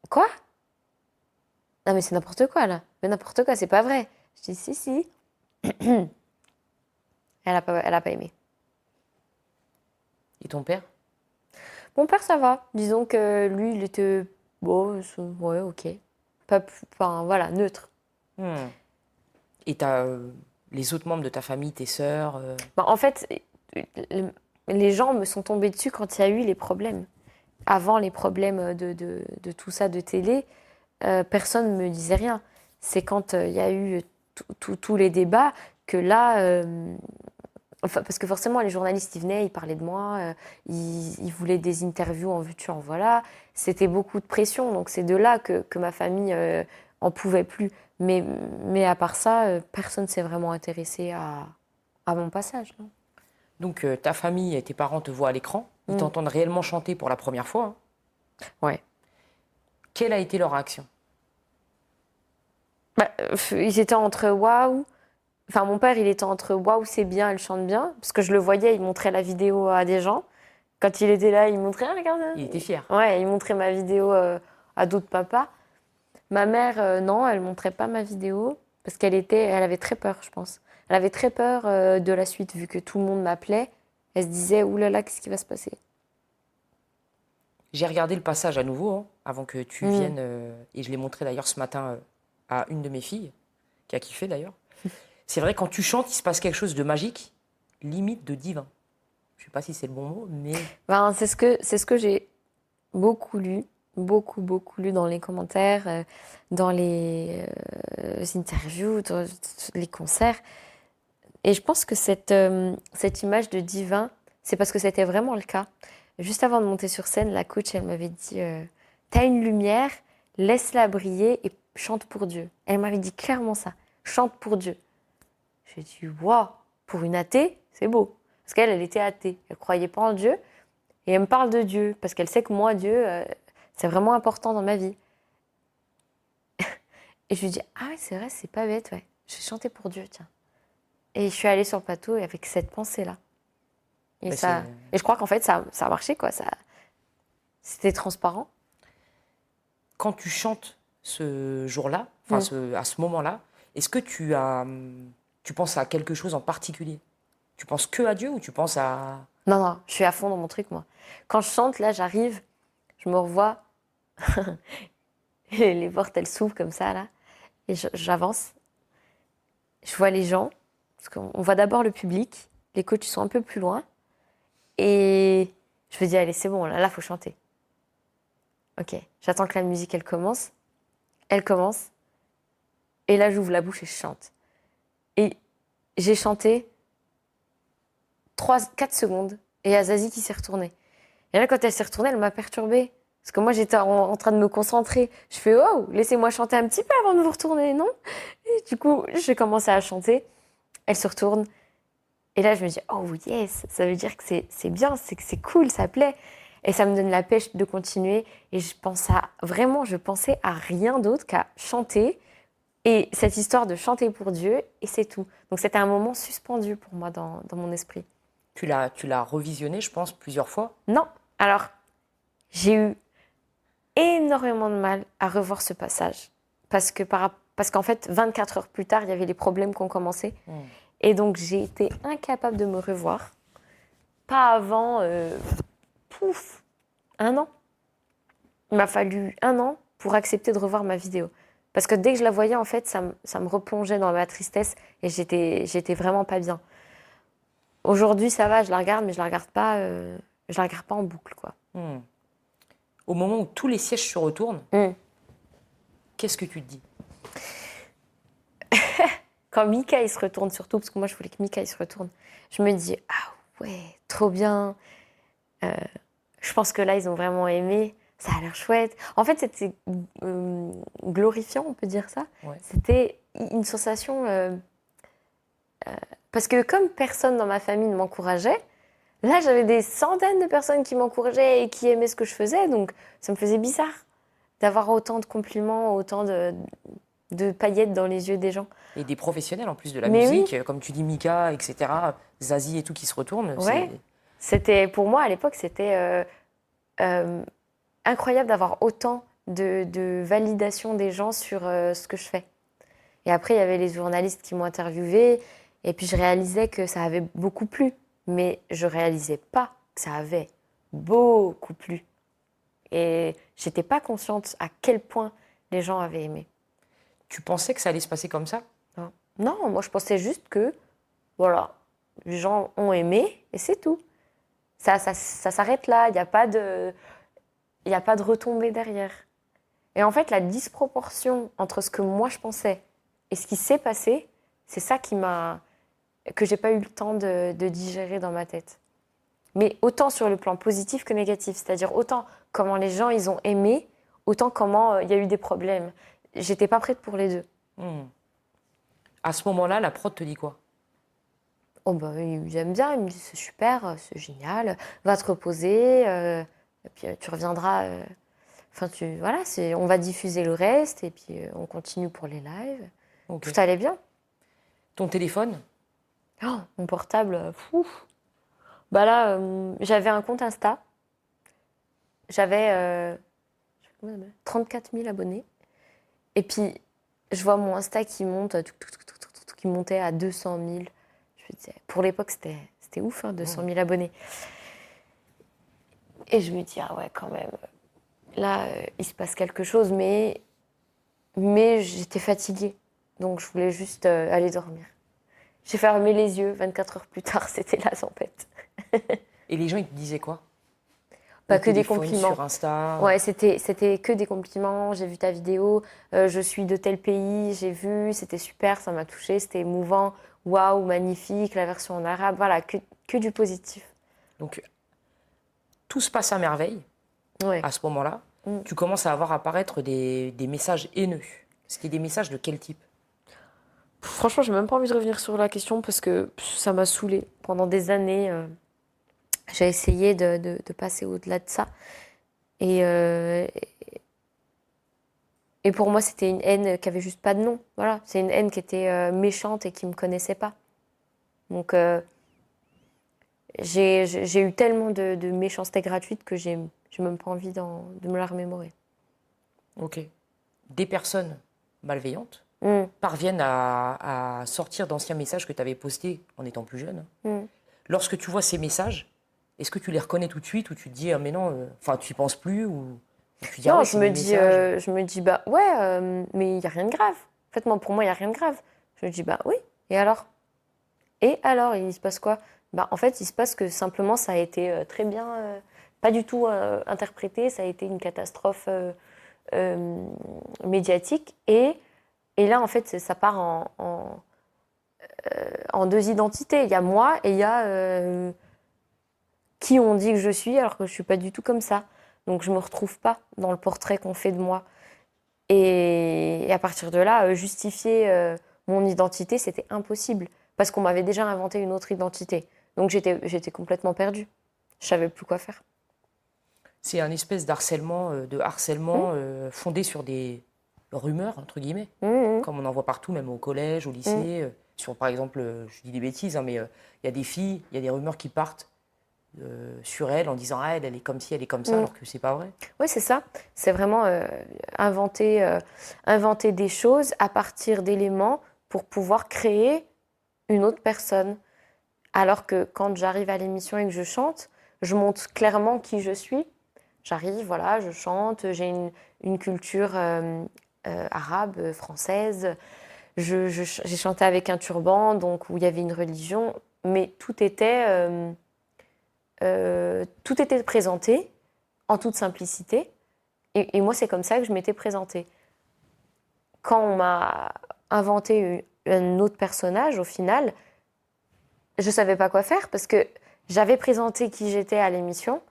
Quoi? Non, mais c'est n'importe quoi, là. Mais n'importe quoi, c'est pas vrai. Je dis, si. Elle a pas aimé. Et ton père? Mon père, ça va. Disons que lui, il était... Bon, ouais, ok. Enfin, voilà, neutre. Et les autres membres de ta famille, tes sœurs En fait, les gens me sont tombés dessus quand il y a eu les problèmes. Avant les problèmes de tout ça, de télé, personne ne me disait rien. C'est quand il y a eu tous les débats que là... parce que forcément, les journalistes, ils venaient, ils parlaient de moi, ils voulaient des interviews en veux-tu, en voilà. C'était beaucoup de pression, donc c'est de là que ma famille en pouvait plus. Mais à part ça, personne ne s'est vraiment intéressé à mon passage. Non. Donc ta famille et tes parents te voient à l'écran, ils t'entendent réellement chanter pour la première fois. Hein. Ouais. Quelle a été leur réaction? Ils étaient entre waouh. Enfin, mon père, il était entre waouh, c'est bien, elle chante bien. Parce que je le voyais, il montrait la vidéo à des gens. Quand il était là, il montrait, regarde. Il était fier. Ouais, il montrait ma vidéo à d'autres papas. Ma mère, non, elle montrait pas ma vidéo. Parce elle avait très peur, je pense. Elle avait très peur de la suite, vu que tout le monde m'appelait. Elle se disait, oulala, qu'est-ce qui va se passer? J'ai regardé le passage à nouveau, hein, avant que tu viennes. Et je l'ai montré d'ailleurs ce matin à une de mes filles, qui a kiffé d'ailleurs. C'est vrai, quand tu chantes, il se passe quelque chose de magique, limite de divin. Je ne sais pas si c'est le bon mot, mais... C'est ce que j'ai beaucoup lu dans les commentaires, dans les interviews, dans les concerts. Et je pense que cette image de divin, c'est parce que c'était vraiment le cas. Juste avant de monter sur scène, la coach, elle m'avait dit « T'as une lumière, laisse-la briller et chante pour Dieu. » Elle m'avait dit clairement ça, « Chante pour Dieu. » J'ai dit « Waouh, pour une athée, c'est beau. » Parce qu'elle, elle était athée, elle ne croyait pas en Dieu. Et elle me parle de Dieu, parce qu'elle sait que moi, Dieu, c'est vraiment important dans ma vie. Et je lui dis « Ah ouais, c'est vrai, c'est pas bête, ouais. Je vais chanter pour Dieu, tiens. » Et je suis allée sur le plateau avec cette pensée-là. Et je crois qu'en fait, ça a marché, quoi. C'était transparent. Quand tu chantes ce jour-là, à ce moment-là, est-ce que tu penses à quelque chose en particulier? Tu penses que à Dieu ou tu penses à... Non, je suis à fond dans mon truc, moi. Quand je chante, là, j'arrive, je me revois, les portes, elles s'ouvrent comme ça, là, et j'avance. Je vois les gens, parce qu'on voit d'abord le public, les coachs sont un peu plus loin, et je me dis, allez, c'est bon, là, faut chanter. Ok, j'attends que la musique, elle commence. Elle commence. Et là, j'ouvre la bouche et je chante. Et j'ai chanté 4 secondes. Et il y a Zazie qui s'est retournée. Et là, quand elle s'est retournée, elle m'a perturbée. Parce que moi, j'étais en train de me concentrer. Je fais, oh, laissez-moi chanter un petit peu avant de vous retourner, non? Et du coup, j'ai commencé à chanter. Elle se retourne. Et là, je me dis, oh yes, ça veut dire que c'est bien, c'est que c'est cool, ça plaît. Et ça me donne la pêche de continuer. Et je pensais à rien d'autre qu'à chanter. Et cette histoire de chanter pour Dieu, et c'est tout. Donc c'était un moment suspendu pour moi dans mon esprit. Tu l'as revisionné, je pense, plusieurs fois. Non, alors j'ai eu énormément de mal à revoir ce passage. Parce qu'en fait, 24 heures plus tard, il y avait les problèmes qui ont commencé. Et donc j'ai été incapable de me revoir. Pas avant, un an. Il m'a fallu un an pour accepter de revoir ma vidéo. Parce que dès que je la voyais, en fait, ça me replongeait dans ma tristesse et j'étais vraiment pas bien. Aujourd'hui, ça va, je la regarde, mais je la regarde pas en boucle, quoi. Au moment où tous les sièges se retournent, qu'est-ce que tu te dis? Quand Mika, il se retourne, surtout, parce que moi, je voulais que Mika, il se retourne, je me dis, ah ouais, trop bien. Je pense que là, ils ont vraiment aimé. Ça a l'air chouette. En fait, c'était glorifiant, on peut dire ça. Ouais. C'était une sensation... parce que comme personne dans ma famille ne m'encourageait, là, j'avais des centaines de personnes qui m'encourageaient et qui aimaient ce que je faisais. Donc, ça me faisait bizarre d'avoir autant de compliments, autant de paillettes dans les yeux des gens. Et des professionnels, en plus de la Mais musique, oui. comme tu dis, Mika, etc., Zazie et tout qui se retournent. Ouais. C'était, pour moi, à l'époque, c'était incroyable d'avoir autant de validation des gens sur ce que je fais. Et après, il y avait les journalistes qui m'ont interviewée. Et puis, je réalisais que ça avait beaucoup plu. Mais je réalisais pas que ça avait beaucoup plu. Et j'étais pas consciente à quel point les gens avaient aimé. Tu pensais que ça allait se passer comme ça? Non, non, moi, je pensais juste que, voilà, les gens ont aimé et c'est tout. Ça s'arrête là. Il n'y a pas de retombée derrière. Et en fait, la disproportion entre ce que moi je pensais et ce qui s'est passé, c'est ça que j'ai pas eu le temps de digérer dans ma tête. Mais autant sur le plan positif que négatif, c'est-à-dire autant comment les gens ils ont aimé, autant comment il y a eu des problèmes. J'étais pas prête pour les deux. À ce moment-là, la prod te dit quoi? Oh bah ils aiment bien, ils me disent c'est super, c'est génial, va te reposer, et puis tu reviendras. Enfin voilà, on va diffuser le reste et puis on continue pour les lives. Okay. Tout allait bien. Ton téléphone? Oh, mon portable, fou. Bah là, j'avais un compte Insta. J'avais 34 000 abonnés. Et puis, je vois mon Insta qui monte, qui montait à 200 000. Je me disais, pour l'époque, c'était ouf, 200 000 abonnés. Et je me dis, ah ouais, quand même. Là, il se passe quelque chose, mais j'étais fatiguée. Donc, je voulais juste aller dormir. J'ai fermé les yeux. 24 heures plus tard, c'était la tempête. Et les gens, ils te disaient quoi? Pas que des compliments. Sur Insta. Ouais, c'était que des compliments. J'ai vu ta vidéo, je suis de tel pays, j'ai vu, c'était super, ça m'a touchée, c'était émouvant. Waouh, magnifique, la version en arabe. Voilà, que du positif. Donc, tout se passe à merveille. Ouais. À ce moment-là. Tu commences à voir apparaître des messages haineux. C'était des messages de quel type? Franchement, j'ai même pas envie de revenir sur la question parce que ça m'a saoulée. Pendant des années, j'ai essayé de passer au-delà de ça. Et pour moi, c'était une haine qui avait juste pas de nom. Voilà, c'est une haine qui était méchante et qui me connaissait pas. Donc, j'ai eu tellement de méchanceté gratuite que j'ai même pas envie de me la remémorer. Ok. Des personnes malveillantes parviennent à sortir d'anciens messages que tu avais postés en étant plus jeune. Lorsque tu vois ces messages, est-ce que tu les reconnais tout de suite ou tu te dis, ah, mais non, tu y penses plus ou tu dis, non, ah ouais, je me dis, bah ouais, mais il n'y a rien de grave. En fait, pour moi, il n'y a rien de grave. Je me dis, bah oui, et alors? Et alors, il se passe quoi? Bah, en fait, il se passe que simplement, ça a été très bien pas du tout interprété, ça a été une catastrophe médiatique. Et là, en fait, ça part en deux identités. Il y a moi et il y a qui on dit que je suis, alors que je ne suis pas du tout comme ça. Donc, je ne me retrouve pas dans le portrait qu'on fait de moi. Et à partir de là, justifier mon identité, c'était impossible. Parce qu'on m'avait déjà inventé une autre identité. Donc, j'étais complètement perdue. Je ne savais plus quoi faire. C'est un espèce d'harcèlement, fondé sur des rumeurs, entre guillemets, comme on en voit partout, même au collège, au lycée. Sur, par exemple, je dis des bêtises, hein, mais il y a des filles, il y a des rumeurs qui partent sur elle en disant ah, elle est comme ci, elle est comme ça, alors que c'est pas vrai. Oui, c'est ça. C'est vraiment inventer des choses à partir d'éléments pour pouvoir créer une autre personne. Alors que quand j'arrive à l'émission et que je chante, je montre clairement qui je suis. J'arrive, voilà, je chante, j'ai une culture arabe, française. J'ai chanté avec un turban, donc où il y avait une religion, mais tout était présenté en toute simplicité. Et moi, c'est comme ça que je m'étais présentée. Quand on m'a inventé un autre personnage, au final, je ne savais pas quoi faire parce que j'avais présenté qui j'étais à l'émission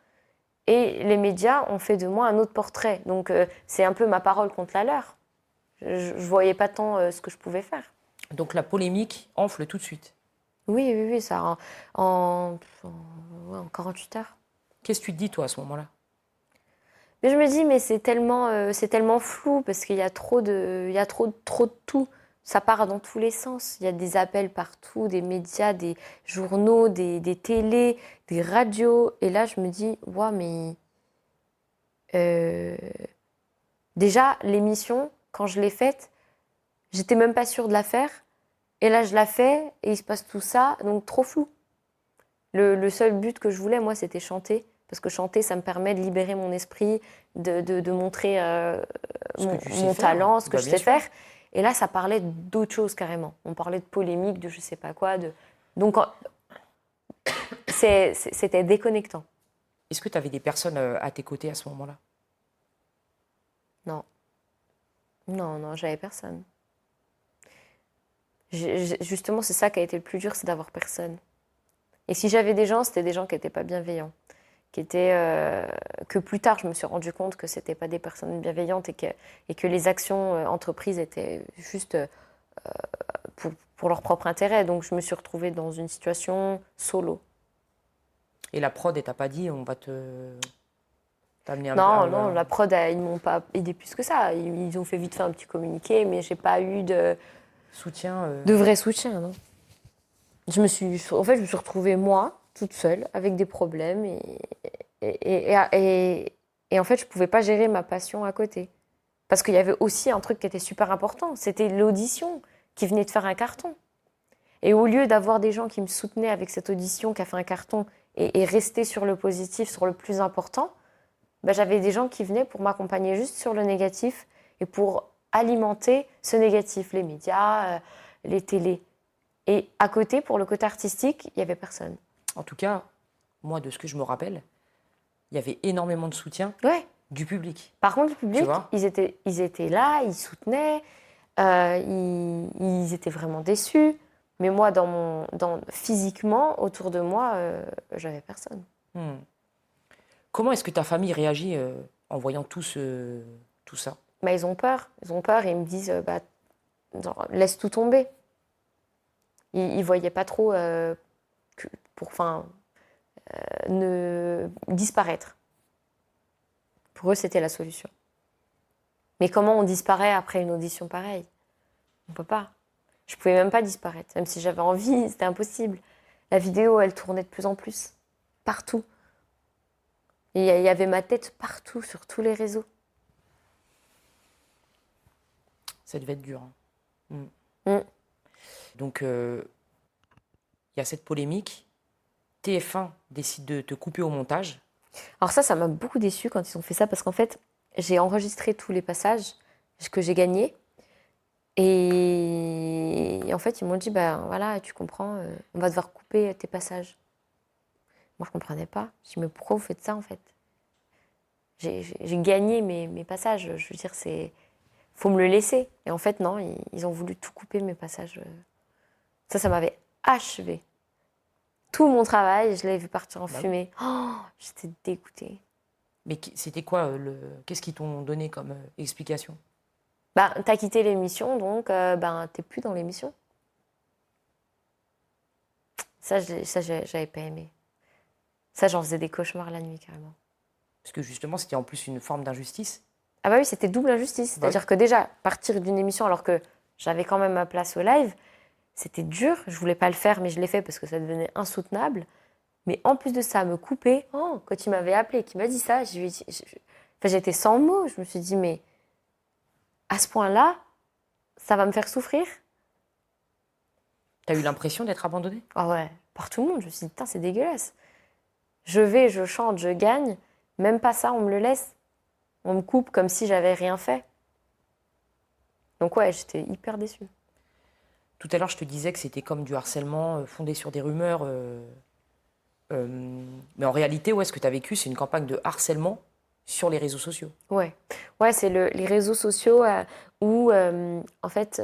et les médias ont fait de moi un autre portrait. Donc, c'est un peu ma parole contre la leur. Je ne voyais pas tant ce que je pouvais faire. Donc, la polémique enfle tout de suite. Oui, ça en 48 heures. Qu'est-ce que tu te dis, toi, à ce moment-là? Mais je me dis, mais c'est tellement flou parce qu'il y a trop de tout. Ça part dans tous les sens. Il y a des appels partout, des médias, des journaux, des télés, des radios. Et là, je me dis, ouais, mais déjà, l'émission, quand je l'ai faite, j'étais même pas sûre de la faire. Et là, je la fais et il se passe tout ça, donc trop flou. Le seul but que je voulais, moi, c'était chanter. Parce que chanter, ça me permet de libérer mon esprit, de montrer mon talent, ce que je sais faire. Et là, ça parlait d'autre chose carrément. On parlait de polémique, de je sais pas quoi. Donc, c'était déconnectant. Est-ce que tu avais des personnes à tes côtés à ce moment-là? Non. Non, j'avais personne. Justement, c'est ça qui a été le plus dur, c'est d'avoir personne. Et si j'avais des gens, c'était des gens qui n'étaient pas bienveillants. Que plus tard, je me suis rendu compte que ce n'étaient pas des personnes bienveillantes et que les actions entreprises étaient juste pour leur propre intérêt. Donc, je me suis retrouvée dans une situation solo. Et la prod, elle t'a pas dit, on va t'amener un... Non, la prod, ils ne m'ont pas aidé plus que ça. Ils ont fait vite fait un petit communiqué, mais je n'ai pas eu de soutien. De vrai soutien, non. Je me suis retrouvée, moi, toute seule, avec des problèmes. Et en fait, je ne pouvais pas gérer ma passion à côté. Parce qu'il y avait aussi un truc qui était super important. C'était l'audition qui venait de faire un carton. Et au lieu d'avoir des gens qui me soutenaient avec cette audition qui a fait un carton et rester sur le positif, sur le plus important, ben, j'avais des gens qui venaient pour m'accompagner juste sur le négatif et pour alimenter ce négatif. Les médias, les télés. Et à côté, pour le côté artistique, il n'y avait personne. En tout cas, moi, de ce que je me rappelle, il y avait énormément de soutien du public. Par contre, le public, ils étaient là, ils soutenaient, ils étaient vraiment déçus. Mais moi, physiquement, autour de moi, j'avais personne. Comment est-ce que ta famille réagit en voyant tout ça? Bah, ils ont peur. Ils ont peur et ils me disent laisse tout tomber. Ils ne voyaient pas trop ne disparaître. Pour eux, c'était la solution. Mais comment on disparaît après une audition pareille? On ne peut pas. Je ne pouvais même pas disparaître. Même si j'avais envie, c'était impossible. La vidéo, elle tournait de plus en plus. Partout. Et il y avait ma tête partout, sur tous les réseaux. Ça devait être dur. Donc, il y a cette polémique. TF1 décide de te couper au montage. Alors ça m'a beaucoup déçue quand ils ont fait ça, parce qu'en fait, j'ai enregistré tous les passages que j'ai gagnés. Et en fait, ils m'ont dit, voilà, tu comprends, on va devoir couper tes passages. Moi, je ne comprenais pas. Je me dis, mais pourquoi vous faites ça, en fait? j'ai gagné mes passages. Je veux dire, faut me le laisser. Et en fait, non, ils ont voulu tout couper mes passages. Ça m'avait achevé. Tout mon travail, je l'avais vu partir en fumée. Oh, j'étais dégoûtée. Mais c'était quoi qu'est-ce qu'ils t'ont donné comme explication? Bah, t'as quitté l'émission, donc t'es plus dans l'émission. Ça, j'avais pas aimé. Ça, j'en faisais des cauchemars la nuit, carrément. Parce que justement, c'était en plus une forme d'injustice. Ah bah oui, c'était double injustice. C'est-à-dire que déjà, partir d'une émission alors que j'avais quand même ma place au live, c'était dur. Je voulais pas le faire, mais je l'ai fait parce que ça devenait insoutenable. Mais en plus de ça, me couper, quand il m'avait appelé, qu'il m'a dit ça, j'étais sans mots. Je me suis dit, mais à ce point-là, ça va me faire souffrir. T'as eu l'impression d'être abandonnée? Ah ouais, par tout le monde. Je me suis dit, putain, c'est dégueulasse. Je chante, je gagne. Même pas ça, on me le laisse. On me coupe comme si j'avais rien fait. Donc ouais, j'étais hyper déçue. Tout à l'heure, je te disais que c'était comme du harcèlement fondé sur des rumeurs. Mais en réalité, ce que tu as vécu, c'est une campagne de harcèlement sur les réseaux sociaux. Ouais, c'est les réseaux sociaux où, en fait,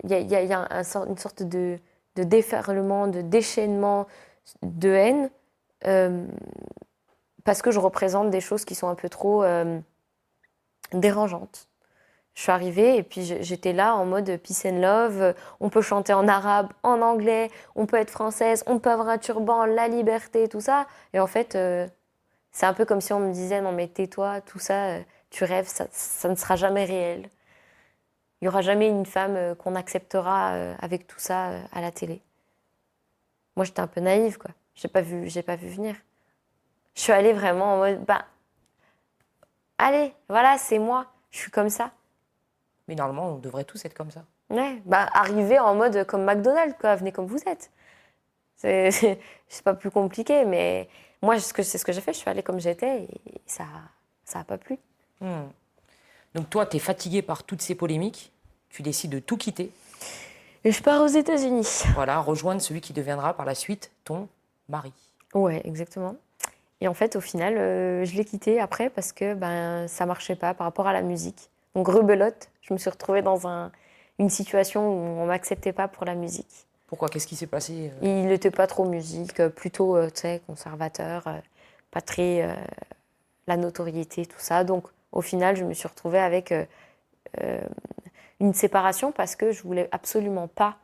il y a une sorte de déferlement, de déchaînement de haine parce que je représente des choses qui sont un peu trop dérangeantes. Je suis arrivée et puis j'étais là en mode peace and love. On peut chanter en arabe, en anglais, on peut être française, on peut avoir un turban, la liberté, tout ça. Et en fait, c'est un peu comme si on me disait non mais tais-toi, tout ça, tu rêves, ça ne sera jamais réel. Il n'y aura jamais une femme qu'on acceptera avec tout ça à la télé. Moi j'étais un peu naïve quoi. J'ai pas vu venir. Je suis allée vraiment en mode allez, voilà, c'est moi, je suis comme ça. Mais normalement, on devrait tous être comme ça. Ouais, arriver en mode comme McDonald's, quoi, venez comme vous êtes. C'est pas plus compliqué, mais moi, c'est ce que j'ai fait, je suis allée comme j'étais et ça a pas plu. Donc toi, tu es fatiguée par toutes ces polémiques, tu décides de tout quitter. Et je pars aux États-Unis. Voilà, rejoindre celui qui deviendra par la suite ton mari. Ouais, exactement. Et en fait, au final, je l'ai quitté après parce que ça marchait pas par rapport à la musique. Donc rebelote, je me suis retrouvée dans une situation où on ne m'acceptait pas pour la musique. Pourquoi? Qu'est-ce qui s'est passé? Il n'était pas trop musique, plutôt conservateur, pas très la notoriété, tout ça. Donc au final, je me suis retrouvée avec une séparation parce que je ne voulais absolument pas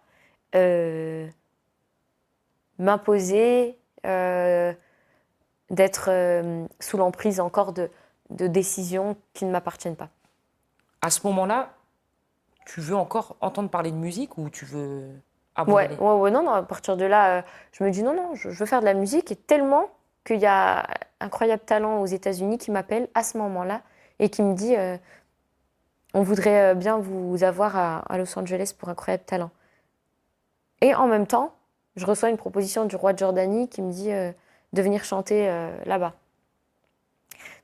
m'imposer, d'être sous l'emprise encore de décisions qui ne m'appartiennent pas. À ce moment-là, tu veux encore entendre parler de musique ou tu veux abandonner? Ouais, non, à partir de là, je me dis non, je veux faire de la musique et tellement qu'il y a Incroyable Talent aux États-Unis qui m'appelle à ce moment-là et qui me dit on voudrait bien vous avoir à Los Angeles pour Incroyable Talent. Et en même temps, je reçois une proposition du roi de Jordanie qui me dit de venir chanter là-bas.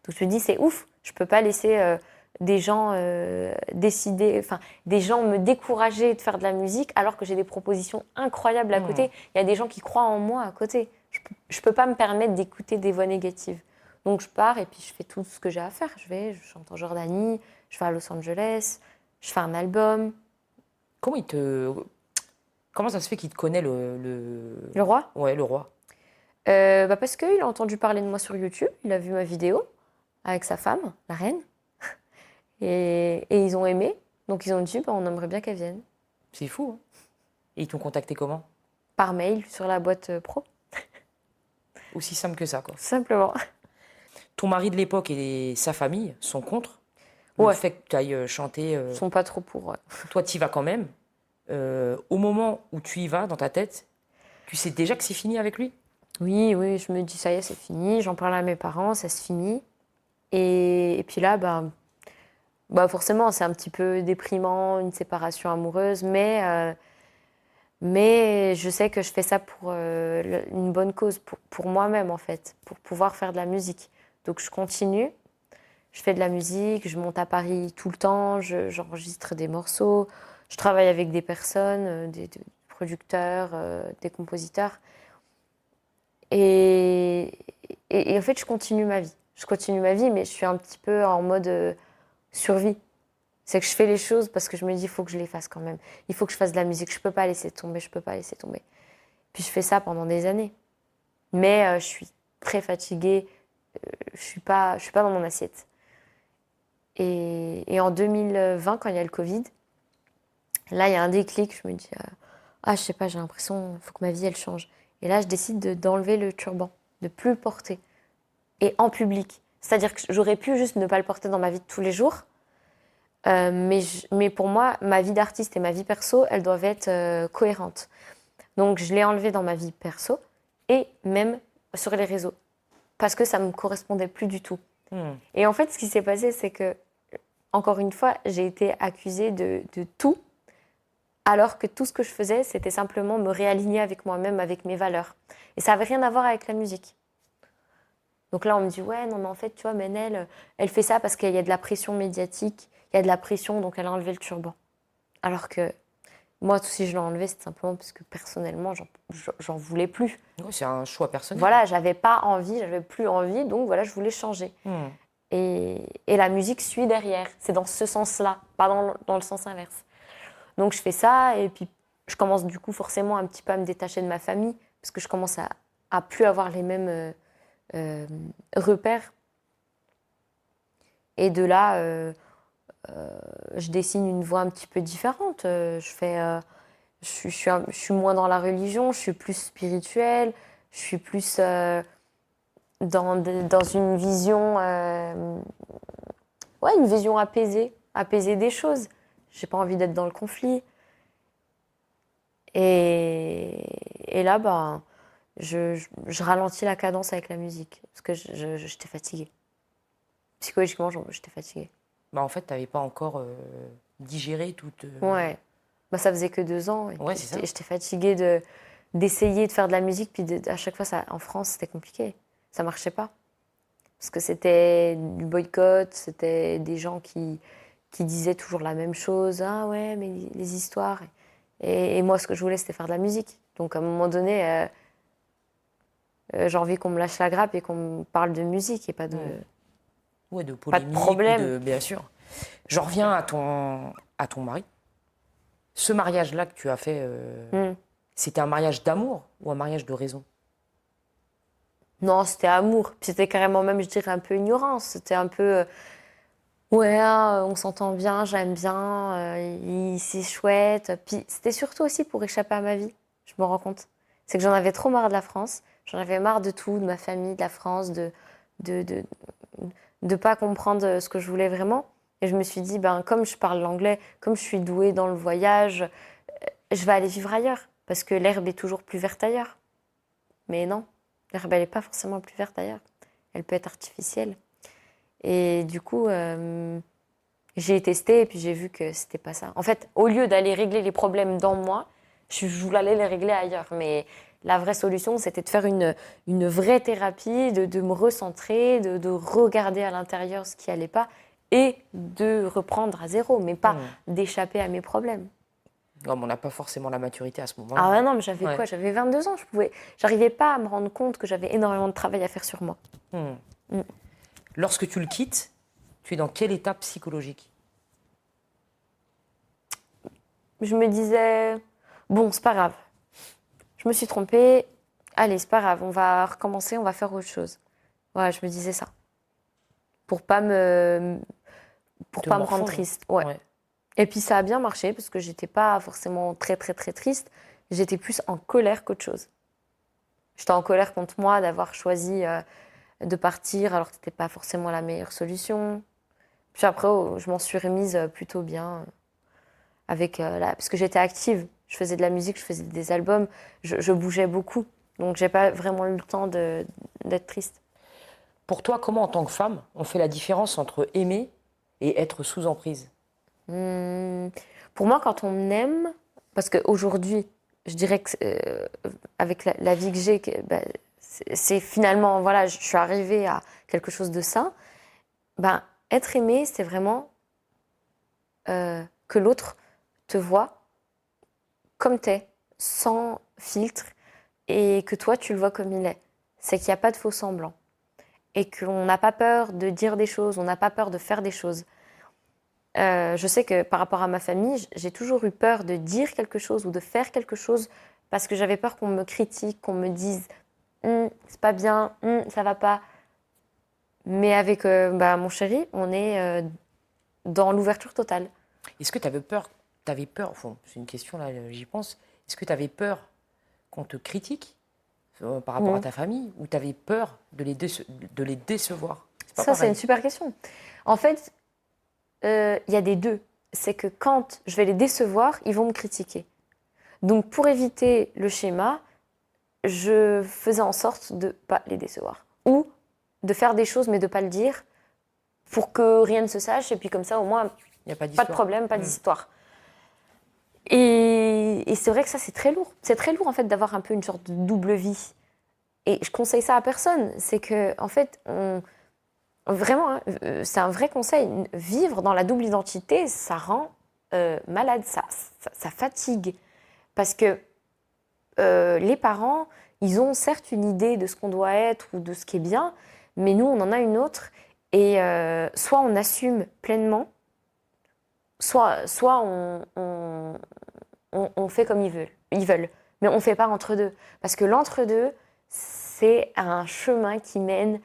Donc je me dis c'est ouf, je peux pas laisser des gens des gens me décourager de faire de la musique alors que j'ai des propositions incroyables à côté. Il y a des gens qui croient en moi à côté. Je peux pas me permettre d'écouter des voix négatives. Donc je pars et puis je fais tout ce que j'ai à faire. Je chante en Jordanie, je vais à Los Angeles, je fais un album. Comment ça se fait qu'il te connaît le roi? Ouais, le roi. Parce qu'il a entendu parler de moi sur YouTube, il a vu ma vidéo avec sa femme, la reine. Et ils ont aimé, donc ils ont dit on aimerait bien qu'elle vienne. C'est fou, hein? Et ils t'ont contacté comment? Par mail, sur la boîte pro. Aussi simple que ça, quoi. Simplement. Ton mari de l'époque et sa famille sont contre le fait que tu ailles chanter. Ils sont pas trop pour. Toi, tu y vas quand même. Au moment où tu y vas, dans ta tête, tu sais déjà que c'est fini avec lui? Oui, je me dis ça y est, c'est fini. J'en parle à mes parents, ça se finit. Et puis là, forcément, c'est un petit peu déprimant, une séparation amoureuse, mais je sais que je fais ça pour une bonne cause, pour moi-même en fait, pour pouvoir faire de la musique. Donc je continue, je fais de la musique, je monte à Paris tout le temps, j'enregistre des morceaux, je travaille avec des personnes, des producteurs, des compositeurs. Et en fait, je continue ma vie. Je continue ma vie, mais je suis un petit peu en mode survie. C'est que je fais les choses parce que je me dis, il faut que je les fasse quand même. Il faut que je fasse de la musique. Je peux pas laisser tomber, je peux pas laisser tomber. Puis je fais ça pendant des années. Mais je suis très fatiguée. Je suis pas dans mon assiette. Et en 2020, quand il y a le Covid, là, il y a un déclic. Je me dis, je sais pas, j'ai l'impression, il faut que ma vie, elle change. Et là, je décide d'enlever le turban, de plus le porter. Et en public. C'est-à-dire que j'aurais pu juste ne pas le porter dans ma vie de tous les jours. Mais pour moi, ma vie d'artiste et ma vie perso, elles doivent être cohérentes. Donc, je l'ai enlevé dans ma vie perso et même sur les réseaux. Parce que ça ne me correspondait plus du tout. Et en fait, ce qui s'est passé, c'est que, encore une fois, j'ai été accusée de tout, alors que tout ce que je faisais, c'était simplement me réaligner avec moi-même, avec mes valeurs. Et ça n'avait rien à voir avec la musique. Donc là, on me dit, ouais, non, mais en fait, tu vois, Manel, elle fait ça parce qu'il y a de la pression médiatique, il y a de la pression, donc elle a enlevé le turban. Alors que moi, si je l'ai enlevé, c'est simplement parce que personnellement, j'en voulais plus. Oui, c'est un choix personnel. Voilà, j'avais pas envie, j'avais plus envie, donc voilà, je voulais changer. Et la musique suit derrière. C'est dans ce sens-là, pas dans le sens inverse. Donc je fais ça, et puis je commence du coup forcément un petit peu à me détacher de ma famille, parce que je commence à plus avoir les mêmes repères. Et de là, je dessine une voie un petit peu différente. Je suis moins dans la religion, je suis plus spirituelle, je suis plus dans une vision, une vision apaisée des choses. J'ai pas envie d'être dans le conflit. Et là, je ralentis la cadence avec la musique parce que j'étais fatiguée. Psychologiquement, j'étais fatiguée. En fait, tu n'avais pas encore digéré toute... Ouais. Ça faisait que 2 ans. Ouais, c'est ça. J'étais fatiguée d'essayer de faire de la musique. Puis à chaque fois, en France, c'était compliqué. Ça marchait pas. Parce que c'était du boycott, c'était des gens qui disaient toujours la même chose. Ah ouais, mais les histoires. Et moi, ce que je voulais, c'était faire de la musique. Donc à un moment donné, j'ai envie qu'on me lâche la grappe et qu'on me parle de musique et pas de... Ouais, de pas de polémique. problème. Bien sûr. J'en reviens à ton mari. Ce mariage-là que tu as fait, c'était un mariage d'amour ou un mariage de raison? Non, c'était amour. Puis c'était carrément même, je dirais, un peu ignorance. C'était un peu... on s'entend bien, j'aime bien, c'est chouette. Puis c'était surtout aussi pour échapper à ma vie, je me rends compte. C'est que j'en avais trop marre de la France. J'en avais marre de tout, de ma famille, de la France, de pas comprendre ce que je voulais vraiment. Et je me suis dit, comme je parle l'anglais, comme je suis douée dans le voyage, je vais aller vivre ailleurs. Parce que l'herbe est toujours plus verte ailleurs. Mais non, l'herbe, elle n'est pas forcément plus verte ailleurs. Elle peut être artificielle. Et du coup, j'ai testé et puis j'ai vu que c'était pas ça. En fait, au lieu d'aller régler les problèmes dans moi, je voulais aller les régler ailleurs. Mais la vraie solution, c'était de faire une vraie thérapie, de me recentrer, de regarder à l'intérieur ce qui allait pas et de reprendre à zéro, mais pas d'échapper à mes problèmes. Non, mais on n'a pas forcément la maturité à ce moment-là. Ah ouais, non, mais j'avais quoi? J'avais 22 ans. J'arrivais pas à me rendre compte que j'avais énormément de travail à faire sur moi. Lorsque tu le quittes, tu es dans quel état psychologique? Je me disais, bon, c'est pas grave. Je me suis trompée. Allez, c'est pas grave, on va recommencer, on va faire autre chose. Ouais, je me disais ça. Pour pas me rendre triste. Ouais. Et puis ça a bien marché parce que j'étais pas forcément très très très triste. J'étais plus en colère qu'autre chose. J'étais en colère contre moi d'avoir choisi de partir alors que c'était pas forcément la meilleure solution. Puis après, je m'en suis remise plutôt bien parce que j'étais active. Je faisais de la musique, je faisais des albums, je bougeais beaucoup. Donc j'ai pas vraiment eu le temps d'être triste. Pour toi, comment en tant que femme, on fait la différence entre aimer et être sous emprise? Pour moi, quand on aime, parce qu'aujourd'hui, je dirais que avec la vie que j'ai, c'est finalement, voilà, je suis arrivée à quelque chose de sain. Être aimé, c'est vraiment que l'autre te voit comme t'es, sans filtre, et que toi, tu le vois comme il est. C'est qu'il n'y a pas de faux semblant. et qu'on n'a pas peur de dire des choses, on n'a pas peur de faire des choses. Je sais que par rapport à ma famille, j'ai toujours eu peur de dire quelque chose ou de faire quelque chose parce que j'avais peur qu'on me critique, qu'on me dise c'est pas bien, ça va pas. Mais avec mon chéri, on est dans l'ouverture totale. Est-ce que tu avais peur, enfin, c'est une question là, j'y pense, est-ce que tu avais peur qu'on te critique par rapport à ta famille ou tu avais peur de les décevoir? Ça, c'est une super question. En fait, il y a des deux. C'est que quand je vais les décevoir, ils vont me critiquer. Donc, pour éviter le schéma, je faisais en sorte de ne pas les décevoir. Ou de faire des choses, mais de ne pas le dire, pour que rien ne se sache. Et puis comme ça, au moins, il n'y a pas de problème, pas d'histoire. Et c'est vrai que ça, c'est très lourd. C'est très lourd, en fait, d'avoir un peu une sorte de double vie. Et je conseille ça à personne. C'est que, en fait, vraiment, hein, c'est un vrai conseil. Vivre dans la double identité, ça rend malade, ça fatigue. Parce que les parents, ils ont certes une idée de ce qu'on doit être ou de ce qui est bien, mais nous, on en a une autre. Et soit on assume pleinement, soit on fait comme ils veulent. Mais on ne fait pas entre-deux. Parce que l'entre-deux, c'est un chemin qui mène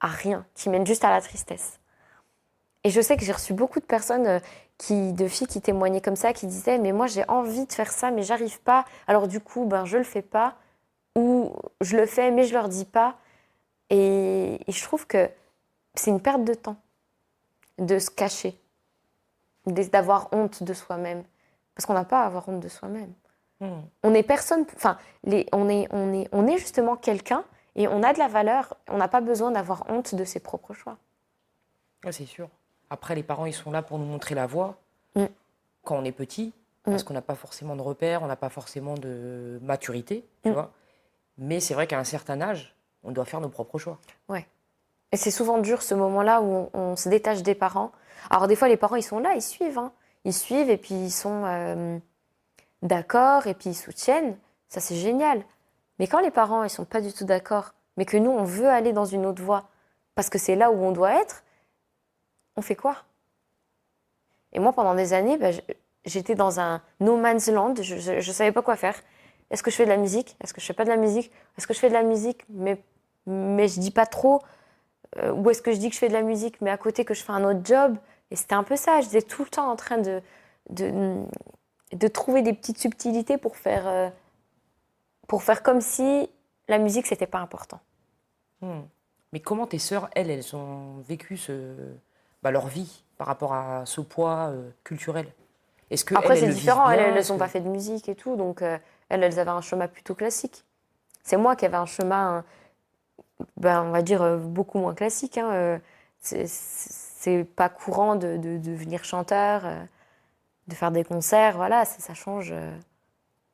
à rien, qui mène juste à la tristesse. Et je sais que j'ai reçu beaucoup de personnes, de filles qui témoignaient comme ça, qui disaient « mais moi j'ai envie de faire ça, mais j'arrive pas. Alors du coup, je le fais pas. Ou je le fais, mais je leur dis pas. » Et je trouve que c'est une perte de temps de se cacher, d'avoir honte de soi-même. Parce qu'on n'a pas à avoir honte de soi-même. On est personne, enfin, on est justement quelqu'un et on a de la valeur. On n'a pas besoin d'avoir honte de ses propres choix. Ouais, c'est sûr. Après, les parents, ils sont là pour nous montrer la voie quand on est petit, parce qu'on n'a pas forcément de repères, on n'a pas forcément de maturité, tu vois. Mais c'est vrai qu'à un certain âge, on doit faire nos propres choix. Ouais. Et c'est souvent dur ce moment-là où on se détache des parents. Alors des fois, les parents, ils sont là, ils suivent. Hein. Ils suivent et puis ils sont d'accord et puis ils soutiennent. Ça, c'est génial. Mais quand les parents, ils sont pas du tout d'accord, mais que nous, on veut aller dans une autre voie, parce que c'est là où on doit être, on fait quoi? Et moi, pendant des années, j'étais dans un no man's land. Je ne savais pas quoi faire. Est-ce que je fais de la musique? Est-ce que je fais pas de la musique? Est-ce que je fais de la musique, mais je dis pas trop? Ou est-ce que je dis que je fais de la musique, mais à côté que je fais un autre job? Et c'était un peu ça. J'étais tout le temps en train de trouver des petites subtilités pour faire comme si la musique, c'était pas important. Mais comment tes sœurs, elles ont vécu leur vie par rapport à ce poids culturel? Est-ce que Après, c'est le différent. vivent bien? Elles n'ont pas fait de musique et tout, donc elles avaient un chemin plutôt classique. C'est moi qui avais un chemin, on va dire, beaucoup moins classique. Hein. C'est pas courant de devenir chanteur, de faire des concerts. Voilà, ça change.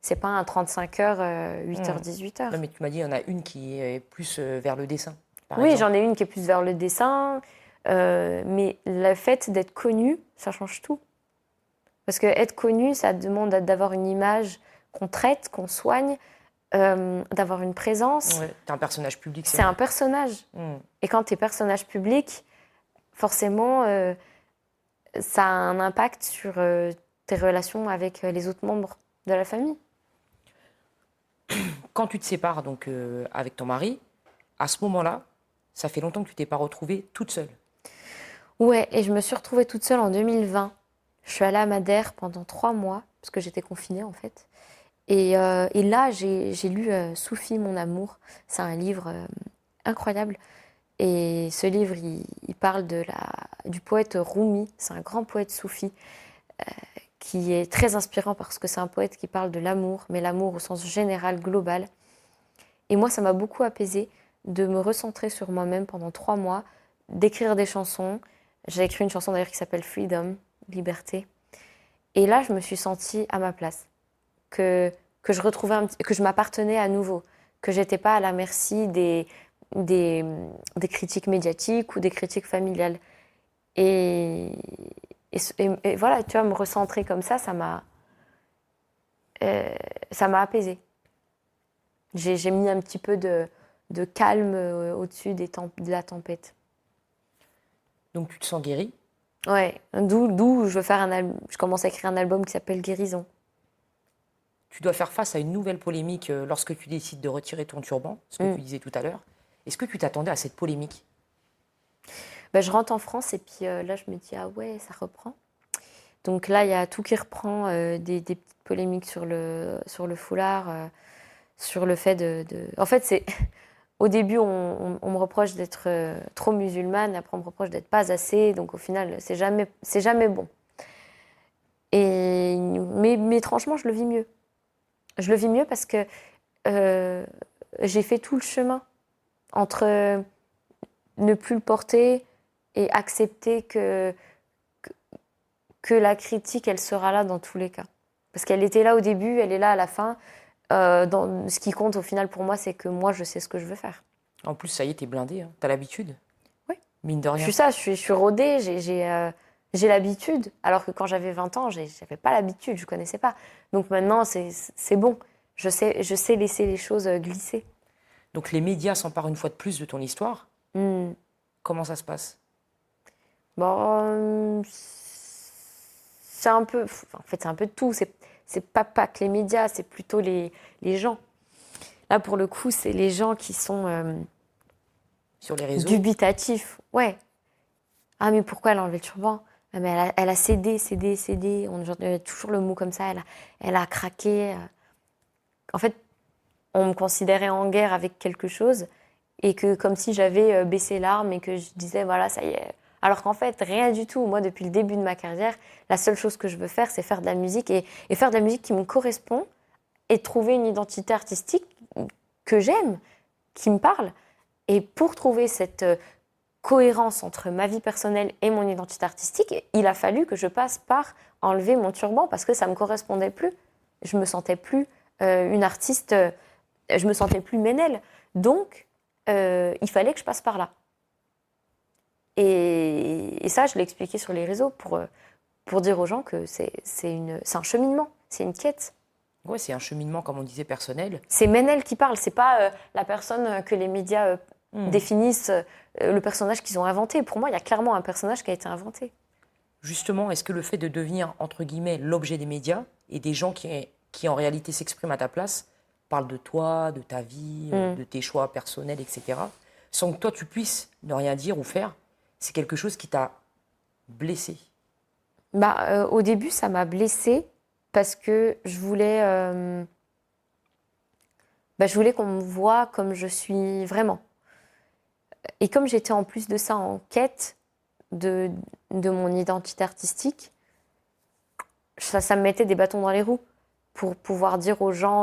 C'est pas un 35 heures, 8h, 18h. Non, mais tu m'as dit, il y en a une qui est plus vers le dessin. Oui, j'en ai une qui est plus vers le dessin. Mais le fait d'être connue, ça change tout. Parce qu'être connue, ça demande d'avoir une image qu'on traite, qu'on soigne, d'avoir une présence. Ouais, t'es un personnage public. C'est un personnage. Et quand t'es personnage public, forcément, ça a un impact sur tes relations avec les autres membres de la famille. Quand tu te sépares donc, avec ton mari, à ce moment-là, ça fait longtemps que tu t'es pas retrouvée toute seule. Ouais, et je me suis retrouvée toute seule en 2020. Je suis allée à Madère pendant 3 mois, parce que j'étais confinée en fait. Et là, j'ai lu Soufi, mon amour. C'est un livre incroyable. Et ce livre, il parle du poète Rumi. C'est un grand poète soufi qui est très inspirant parce que c'est un poète qui parle de l'amour, mais l'amour au sens général, global. Et moi, ça m'a beaucoup apaisée de me recentrer sur moi-même pendant 3 mois, d'écrire des chansons. J'ai écrit une chanson d'ailleurs qui s'appelle Freedom, liberté. Et là, je me suis sentie à ma place, que je retrouvais que je m'appartenais à nouveau, que j'étais pas à la merci des critiques médiatiques ou des critiques familiales. Et voilà, tu vois, me recentrer comme ça m'a apaisée. J'ai mis un petit peu de calme au-dessus de la tempête. Donc tu te sens guérie. Ouais, d'où je veux faire je commence à écrire un album qui s'appelle Guérison. Tu dois faire face à une nouvelle polémique lorsque tu décides de retirer ton turban, ce que tu disais tout à l'heure. Est-ce que tu t'attendais à cette polémique? Ben, je rentre en France et puis là, je me dis, ah ouais, ça reprend. Donc là, il y a tout qui reprend, des petites polémiques sur le foulard, sur le fait En fait, c'est... Au début, on me reproche d'être trop musulmane, après on me reproche d'être pas assez, donc au final, c'est jamais bon. Mais franchement, je le vis mieux. Je le vis mieux parce que j'ai fait tout le chemin entre ne plus le porter et accepter que la critique, elle sera là dans tous les cas. Parce qu'elle était là au début, elle est là à la fin. Ce qui compte au final pour moi, c'est que moi, je sais ce que je veux faire. En plus, ça y est, t'es blindée, hein. T'as l'habitude. Oui. Mine de rien. Je suis rodée, j'ai l'habitude. Alors que quand j'avais 20 ans, j'avais pas l'habitude, je connaissais pas. Donc maintenant, c'est bon. Je sais laisser les choses glisser. Donc les médias s'emparent une fois de plus de ton histoire. Comment ça se passe? Bon, c'est un peu... En fait, c'est un peu de tout. C'est pas que les médias, c'est plutôt les gens. Là, pour le coup, c'est les gens qui sont sur les réseaux dubitatifs. Ouais. Ah, mais pourquoi elle a enlevé le turban? Ah, mais elle a cédé. On a toujours le mot comme ça. Elle a craqué. En fait, on me considérait en guerre avec quelque chose et que comme si j'avais baissé l'arme et que je disais, voilà, ça y est. Alors qu'en fait, rien du tout. Moi, depuis le début de ma carrière, la seule chose que je veux faire, c'est faire de la musique et faire de la musique qui me correspond et trouver une identité artistique que j'aime, qui me parle. Et pour trouver cette cohérence entre ma vie personnelle et mon identité artistique, il a fallu que je passe par enlever mon turban parce que ça ne me correspondait plus. Je me sentais plus une artiste, je me sentais plus Ménel. Donc, il fallait que je passe par là. Et ça, je l'ai expliqué sur les réseaux pour dire aux gens que c'est un cheminement, c'est une quête. Ouais, c'est un cheminement, comme on disait, personnel. C'est Ménel qui parle, c'est pas la personne que les médias définissent, le personnage qu'ils ont inventé. Pour moi, il y a clairement un personnage qui a été inventé. Justement, est-ce que le fait de devenir, entre guillemets, l'objet des médias et des gens qui en réalité s'expriment à ta place, parlent de toi, de ta vie, de tes choix personnels, etc., sans que toi, tu puisses ne rien dire ou faire, c'est quelque chose qui t'a blessé? Au début, ça m'a blessée parce que je voulais qu'on me voie comme je suis vraiment. Et comme j'étais en plus de ça en quête de mon identité artistique, ça me mettait des bâtons dans les roues pour pouvoir dire aux gens,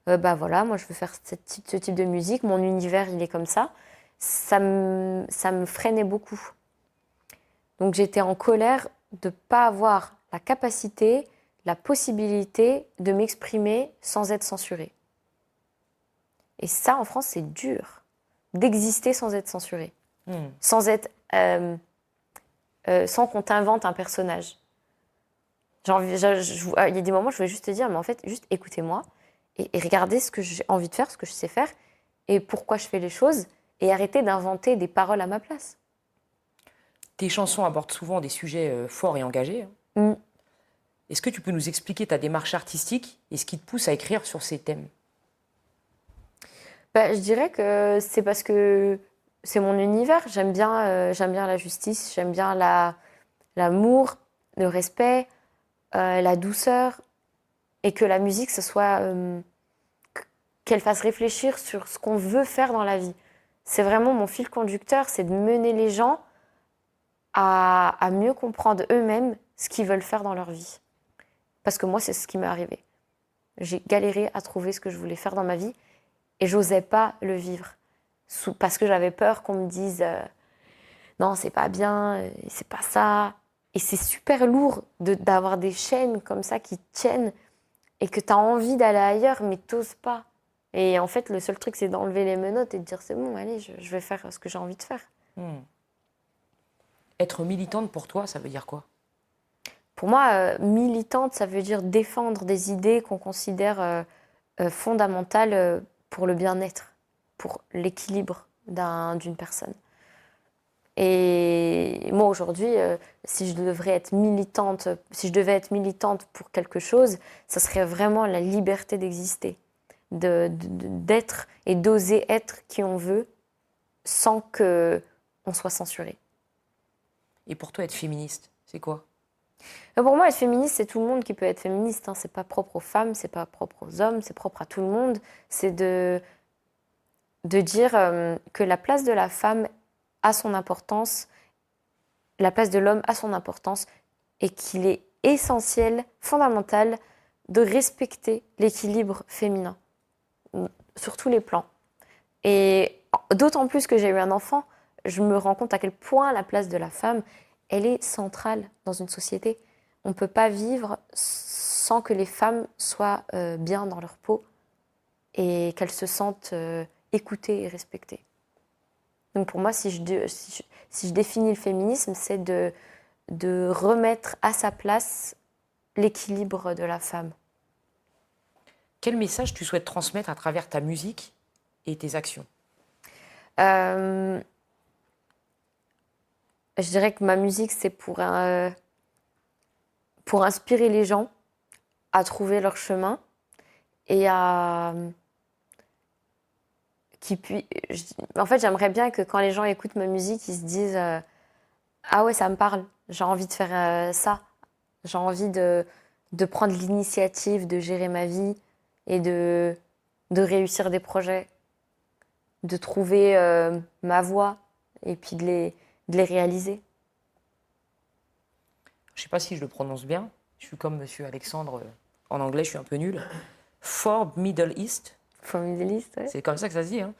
voilà, moi je veux faire ce type de musique, mon univers il est comme ça. Ça me freinait beaucoup. Donc j'étais en colère de ne pas avoir la capacité, la possibilité de m'exprimer sans être censurée. Et ça, en France, c'est dur, d'exister sans être censuré, sans être, sans qu'on t'invente un personnage. Il y a des moments où je voulais juste te dire, mais en fait, juste écoutez-moi et regardez ce que j'ai envie de faire, ce que je sais faire, et pourquoi je fais les choses, et arrêtez d'inventer des paroles à ma place. Tes chansons abordent souvent des sujets forts et engagés. Est-ce que tu peux nous expliquer ta démarche artistique et ce qui te pousse à écrire sur ces thèmes? Je dirais que c'est parce que c'est mon univers. J'aime bien la justice, j'aime bien l'amour, le respect, la douceur, et que la musique, ce soit qu'elle fasse réfléchir sur ce qu'on veut faire dans la vie. C'est vraiment mon fil conducteur, c'est de mener les gens à mieux comprendre eux-mêmes ce qu'ils veulent faire dans leur vie. Parce que moi, c'est ce qui m'est arrivé. J'ai galéré à trouver ce que je voulais faire dans ma vie et j'osais pas le vivre. Parce que j'avais peur qu'on me dise non, c'est pas bien, c'est pas ça. Et c'est super lourd d'avoir des chaînes comme ça qui tiennent et que tu as envie d'aller ailleurs, mais t'oses pas. Et en fait, le seul truc, c'est d'enlever les menottes et de dire c'est bon, allez, je vais faire ce que j'ai envie de faire. Être militante pour toi, ça veut dire quoi? Pour moi, militante, ça veut dire défendre des idées qu'on considère fondamentales pour le bien-être. pour l'équilibre d'une personne. Et moi aujourd'hui, si je devais être militante pour quelque chose, ça serait vraiment la liberté d'exister, d'être et d'oser être qui on veut sans que on soit censuré. Et pour toi, être féministe, c'est quoi? Pour moi, être féministe, c'est tout le monde qui peut être féministe. C'est pas propre aux femmes, c'est pas propre aux hommes, c'est propre à tout le monde. C'est de dire que la place de la femme a son importance, la place de l'homme a son importance, et qu'il est essentiel, fondamental, de respecter l'équilibre féminin sur tous les plans. Et d'autant plus que j'ai eu un enfant, je me rends compte à quel point la place de la femme, elle est centrale dans une société. On ne peut pas vivre sans que les femmes soient bien dans leur peau et qu'elles se sentent écoutées et respectées. Donc pour moi, si je définis le féminisme, c'est de remettre à sa place l'équilibre de la femme. Quel message tu souhaites transmettre à travers ta musique et tes actions? Je dirais que ma musique, c'est pour inspirer les gens à trouver leur chemin et à... En fait, j'aimerais bien que quand les gens écoutent ma musique, ils se disent ah ouais, ça me parle, j'ai envie de faire ça. J'ai envie de prendre l'initiative, de gérer ma vie et de réussir des projets, de trouver ma voie et puis de les réaliser. Je ne sais pas si je le prononce bien. Je suis comme Monsieur Alexandre. En anglais, je suis un peu nul. For Middle East. For Middle East, ouais. C'est comme ça que ça se dit. Hein.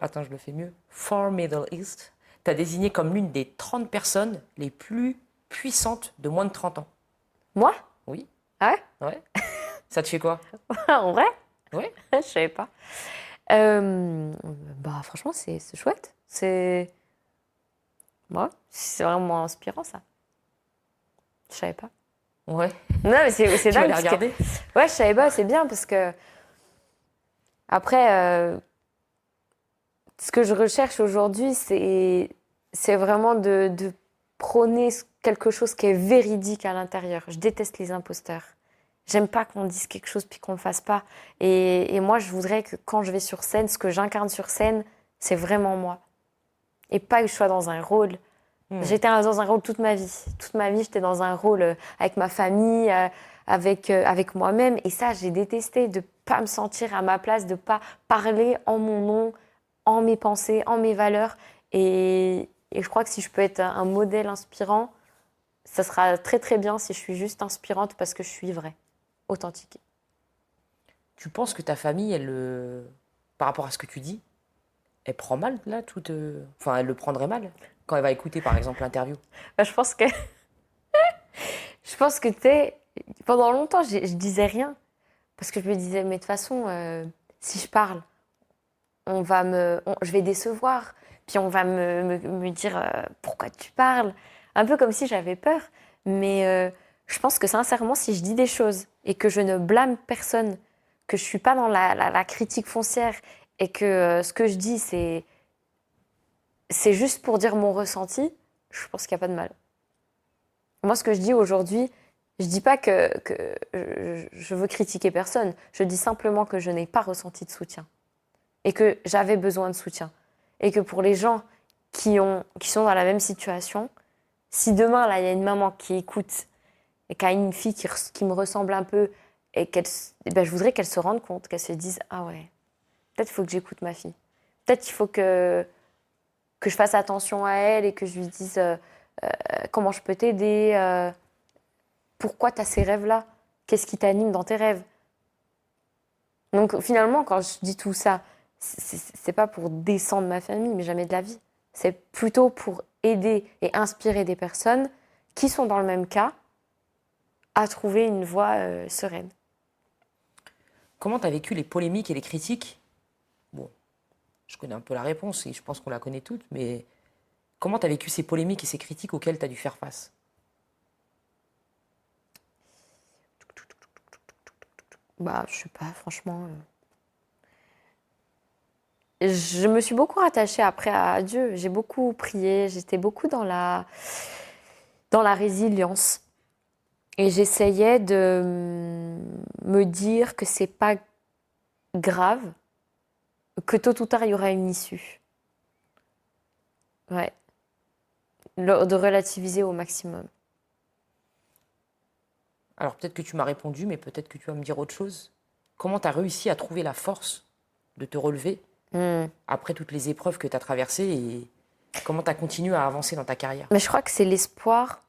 Attends, je le fais mieux. For Middle East. Tu as désigné comme l'une des 30 personnes les plus puissantes de moins de 30 ans. Moi? Oui. Ah ouais? Ouais. Ça te fait quoi? En vrai? Oui. Je savais pas. Bah franchement, c'est chouette. C'est vraiment inspirant, ça. Je savais pas. Ouais. Non, mais c'est Tu vas dingue. les regarder? Ouais, je savais pas, c'est bien parce que après, ce que je recherche aujourd'hui, c'est vraiment de prôner quelque chose qui est véridique à l'intérieur. Je déteste les imposteurs. J'aime pas qu'on dise quelque chose puis qu'on le fasse pas. Et moi, je voudrais que quand je vais sur scène, ce que j'incarne sur scène, c'est vraiment moi. Et pas que je sois dans un rôle. J'étais dans un rôle toute ma vie. Toute ma vie, j'étais dans un rôle avec ma famille, avec moi-même. Et ça, j'ai détesté de pas me sentir à ma place, de pas parler en mon nom, en mes pensées, en mes valeurs. Et je crois que si je peux être un modèle inspirant, ça sera très très bien si je suis juste inspirante parce que je suis vraie, authentique. Tu penses que ta famille, par rapport à ce que tu dis, elle prend mal là Enfin, elle le prendrait mal quand elle va écouter par exemple l'interview? Bah, je pense que tu sais, pendant longtemps, je disais rien parce que je me disais mais de toute façon, si je parle, je vais décevoir, puis on va me dire pourquoi tu parles, un peu comme si j'avais peur. Mais je pense que sincèrement, si je dis des choses et que je ne blâme personne, que je suis pas dans la critique foncière et que ce que je dis c'est juste pour dire mon ressenti, je pense qu'il n'y a pas de mal. Moi, ce que je dis aujourd'hui, je dis pas que je veux critiquer personne, je dis simplement que je n'ai pas ressenti de soutien et que j'avais besoin de soutien. Et que pour les gens qui sont dans la même situation, si demain, là, il y a une maman qui écoute et qui a une fille qui me ressemble un peu, et je voudrais qu'elle se rende compte, qu'elle se dise « Ah ouais, peut-être il faut que j'écoute ma fille. Peut-être il faut que je fasse attention à elle et que je lui dise comment je peux t'aider, pourquoi tu as ces rêves-là, qu'est-ce qui t'anime dans tes rêves. » Donc finalement, quand je dis tout ça, c'est pas pour descendre ma famille, mais jamais de la vie. C'est plutôt pour aider et inspirer des personnes qui sont dans le même cas à trouver une voie sereine. Comment tu as vécu les polémiques et les critiques? Bon, je connais un peu la réponse et je pense qu'on la connaît toutes, mais comment tu as vécu ces polémiques et ces critiques auxquelles tu as dû faire face? Bah, je sais pas, franchement. je me suis beaucoup rattachée après à Dieu. J'ai beaucoup prié, j'étais beaucoup dans la résilience. Et j'essayais de me dire que c'est pas grave, que tôt ou tard il y aura une issue. Ouais. De relativiser au maximum. Alors peut-être que tu m'as répondu, mais peut-être que tu vas me dire autre chose. Comment tu as réussi à trouver la force de te relever après toutes les épreuves que tu as traversées et comment tu as continué à avancer dans ta carrière? Mais je crois que c'est l'espoir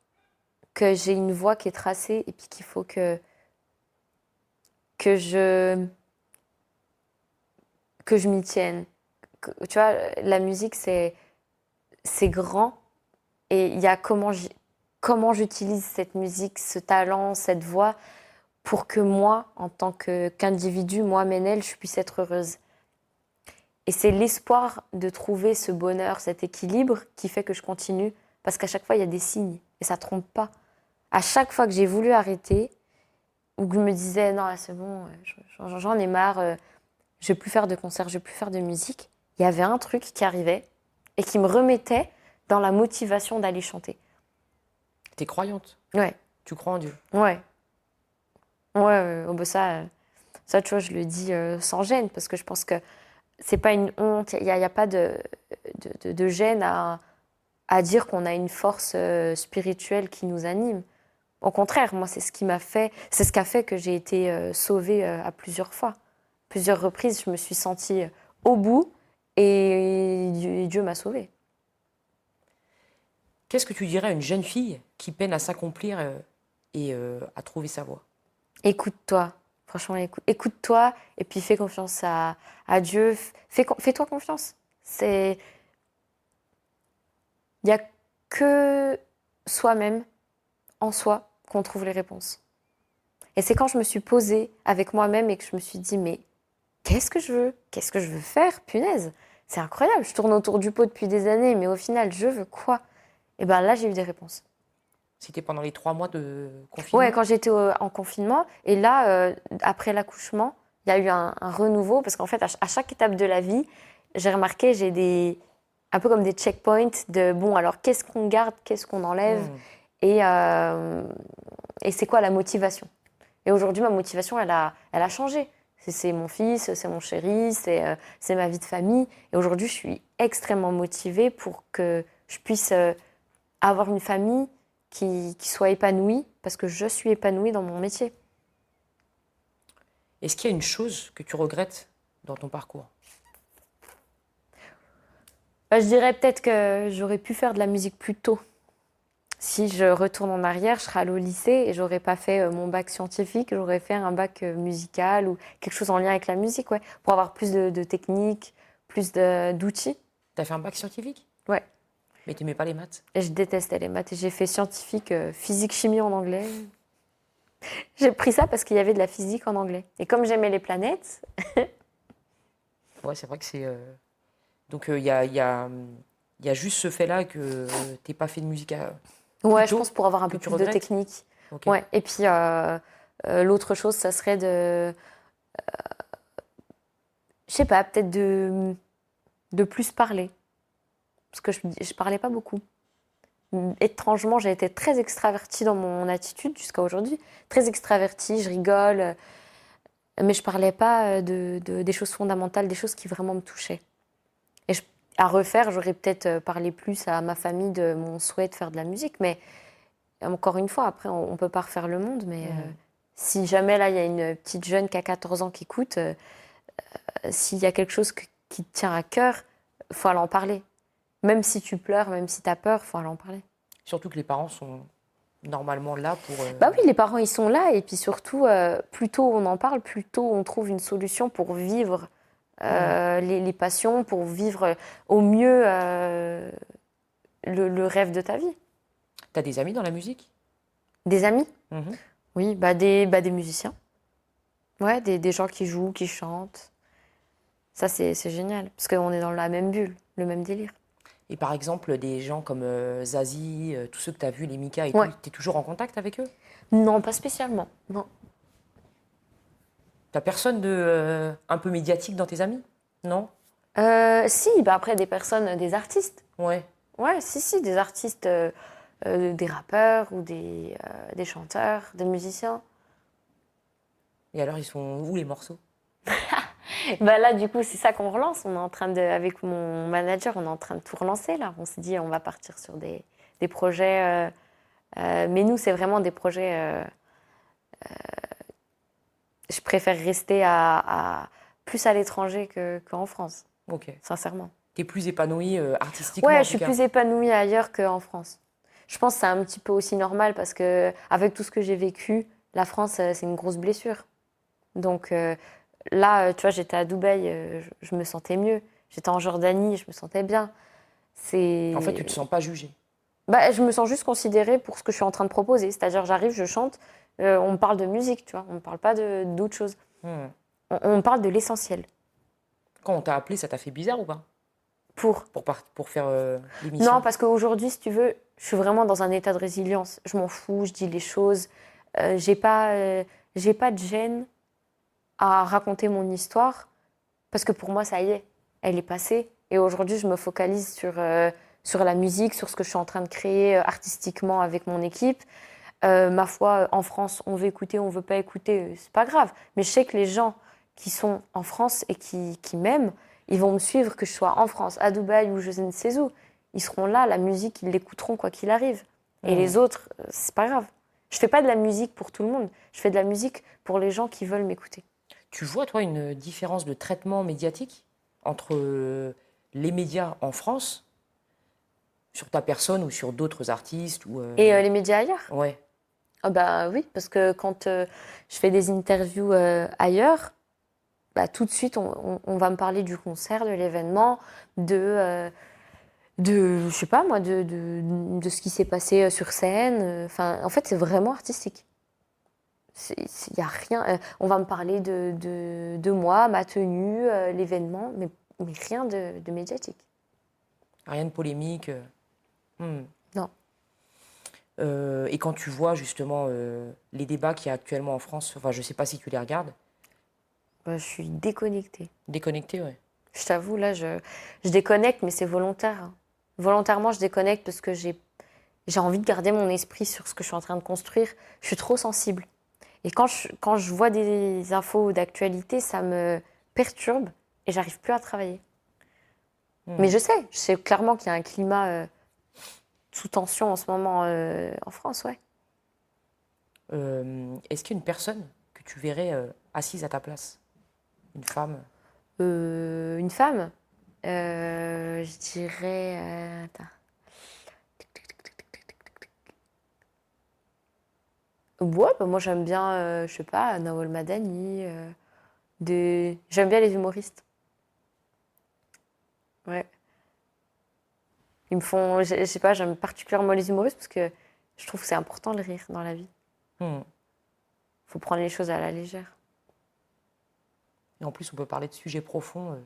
que j'ai une voie qui est tracée et puis qu'il faut que je m'y tienne. Tu vois, la musique, c'est grand et il y a comment j'utilise cette musique, ce talent, cette voix pour que moi, en tant qu'individu, moi, Ménel, je puisse être heureuse. Et c'est l'espoir de trouver ce bonheur, cet équilibre qui fait que je continue. Parce qu'à chaque fois, il y a des signes et ça ne trompe pas. À chaque fois que j'ai voulu arrêter, ou que je me disais, non, là, c'est bon, j'en ai marre, je ne vais plus faire de concerts, je ne vais plus faire de musique, il y avait un truc qui arrivait et qui me remettait dans la motivation d'aller chanter. T'es croyante? Ouais. Tu crois en Dieu? Ouais. Ouais, oh bah ça, tu vois, je le dis sans gêne, parce que je pense que c'est pas une honte, il n'y a pas de gêne à dire qu'on a une force spirituelle qui nous anime. Au contraire, moi, c'est ce qui a fait que j'ai été sauvée à plusieurs fois. Plusieurs reprises, je me suis sentie au bout et Dieu m'a sauvée. Qu'est-ce que tu dirais à une jeune fille qui peine à s'accomplir et à trouver sa voie? Écoute-toi, franchement, écoute-toi et puis fais confiance à Dieu. Fais-toi confiance. Il n'y a que soi-même, en soi, qu'on trouve les réponses. Et c'est quand je me suis posée avec moi-même et que je me suis dit, mais qu'est-ce que je veux? Qu'est-ce que je veux faire? Punaise, c'est incroyable. Je tourne autour du pot depuis des années, mais au final, je veux quoi? Et bien là, j'ai eu des réponses. C'était pendant les 3 mois de confinement? Ouais, quand j'étais en confinement. Et là, après l'accouchement, il y a eu un renouveau. Parce qu'en fait, à chaque étape de la vie, j'ai remarqué, un peu comme des checkpoints de, bon, alors qu'est-ce qu'on garde, qu'est-ce qu'on enlève et c'est quoi la motivation? Et aujourd'hui, ma motivation, elle a changé. C'est mon fils, c'est mon chéri, c'est ma vie de famille. Et aujourd'hui, je suis extrêmement motivée pour que je puisse avoir une famille qui soit épanouie, parce que je suis épanouie dans mon métier. Est-ce qu'il y a une chose que tu regrettes dans ton parcours? Je dirais peut-être que j'aurais pu faire de la musique plus tôt. Si je retourne en arrière, je serais allée au lycée et j'aurais pas fait mon bac scientifique, j'aurais fait un bac musical ou quelque chose en lien avec la musique, ouais, pour avoir plus de techniques, plus d'outils. T'as fait un bac scientifique? Ouais. Mais t'aimais pas les maths? Et je détestais les maths et j'ai fait scientifique, physique, chimie en anglais. J'ai pris ça parce qu'il y avait de la physique en anglais. Et comme j'aimais les planètes... Ouais, c'est vrai que c'est... Donc il y a juste ce fait-là que t'aies pas fait de musique Ouais, je pense pour avoir un peu plus de regrettes? technique. Okay. Ouais. Et puis l'autre chose, ça serait je sais pas, peut-être de plus parler. Parce que je parlais pas beaucoup. Étrangement, j'ai été très extravertie dans mon attitude jusqu'à aujourd'hui. Très extravertie, je rigole. Mais je parlais pas des choses fondamentales, des choses qui vraiment me touchaient. Et à refaire, j'aurais peut-être parlé plus à ma famille de mon souhait de faire de la musique. Mais encore une fois, après, on peut pas refaire le monde. Mais si jamais, là, il y a une petite jeune qui a 14 ans qui écoute, s'il y a quelque chose qui te tient à cœur, il faut aller en parler. Même si tu pleures, même si tu as peur, il faut aller en parler. Surtout que les parents sont normalement là pour... Bah oui, les parents, ils sont là. Et puis surtout, plus tôt on en parle, plus tôt on trouve une solution pour vivre les passions, pour vivre au mieux le rêve de ta vie. T'as des amis dans la musique? Des amis? Oui, des musiciens. Ouais, des gens qui jouent, qui chantent. Ça, c'est génial. Parce qu'on est dans la même bulle, le même délire. Et par exemple, des gens comme Zazie, tous ceux que tu as vus, les Mika et tout, tu es toujours en contact avec eux? Non, pas spécialement, non. T'as personne de un peu médiatique dans tes amis? Non? Si, bah après des personnes, des artistes. Ouais. Ouais, si, des artistes, des rappeurs ou des chanteurs, des musiciens. Et alors, ils sont où les morceaux? Bah là, du coup, c'est ça qu'on relance. On est en train avec mon manager, on est en train de tout relancer là. On s'est dit, on va partir sur des projets. Mais nous, c'est vraiment des projets. Je préfère rester plus à l'étranger qu'en France, Ok. sincèrement. T'es plus épanouie artistiquement, Ouais, en je tout suis cas. plus épanouie ailleurs qu'en France. Je pense que c'est un petit peu aussi normal parce que avec tout ce que j'ai vécu, la France, c'est une grosse blessure. Donc là, tu vois, j'étais à Dubaï, je me sentais mieux. J'étais en Jordanie, je me sentais bien. En fait, tu te sens pas jugée. Bah, je me sens juste considérée pour ce que je suis en train de proposer. C'est-à-dire, j'arrive, je chante, on me parle de musique, tu vois, on me parle pas d'autre chose. Hmm. On me parle de l'essentiel. Quand on t'a appelé, ça t'a fait bizarre ou pas? Pour Pour faire l'émission? Non, parce qu'aujourd'hui, si tu veux, je suis vraiment dans un état de résilience. Je m'en fous, je dis les choses. J'ai pas de gêne à raconter mon histoire parce que pour moi, ça y est, elle est passée. Et aujourd'hui, je me focalise sur la musique, sur ce que je suis en train de créer artistiquement avec mon équipe. Ma foi, en France, on veut écouter, on veut pas écouter, c'est pas grave. Mais je sais que les gens qui sont en France et qui m'aiment, ils vont me suivre, que je sois en France, à Dubaï ou je ne sais où. Ils seront là, la musique, ils l'écouteront quoi qu'il arrive. Et les autres, c'est pas grave. Je fais pas de la musique pour tout le monde. Je fais de la musique pour les gens qui veulent m'écouter. Tu vois, toi, une différence de traitement médiatique entre les médias en France, sur ta personne ou sur d'autres artistes ou Et les médias ailleurs? Ouais. Ah bah oui, parce que quand je fais des interviews ailleurs, bah, tout de suite, on va me parler du concert, de l'événement, je sais pas moi, de ce qui s'est passé sur scène. Enfin, en fait, c'est vraiment artistique. Il y a rien. On va me parler de moi, ma tenue, l'événement, mais rien de médiatique. Rien de polémique. Hmm. Non. Et quand tu vois justement les débats qu'il y a actuellement en France, enfin, je sais pas si tu les regardes. Bah, je suis déconnectée. Déconnecté, ouais. Je t'avoue, là, je déconnecte, mais c'est volontaire, hein. Volontairement, je déconnecte parce que j'ai envie de garder mon esprit sur ce que je suis en train de construire. Je suis trop sensible. Et quand je vois des infos d'actualité, ça me perturbe et j'arrive plus à travailler. Mais je sais clairement qu'il y a un climat sous tension en ce moment en France, ouais. Est-ce qu'il y a une personne que tu verrais assise à ta place? Une femme? Une femme, je dirais... attends. Ouais, bah moi j'aime bien, je sais pas, Nawal Madani. J'aime bien les humoristes. Ouais. Ils me font, je sais pas, j'aime particulièrement les humoristes parce que je trouve que c'est important le rire dans la vie. Hmm. Faut prendre les choses à la légère. Et en plus, on peut parler de sujets profonds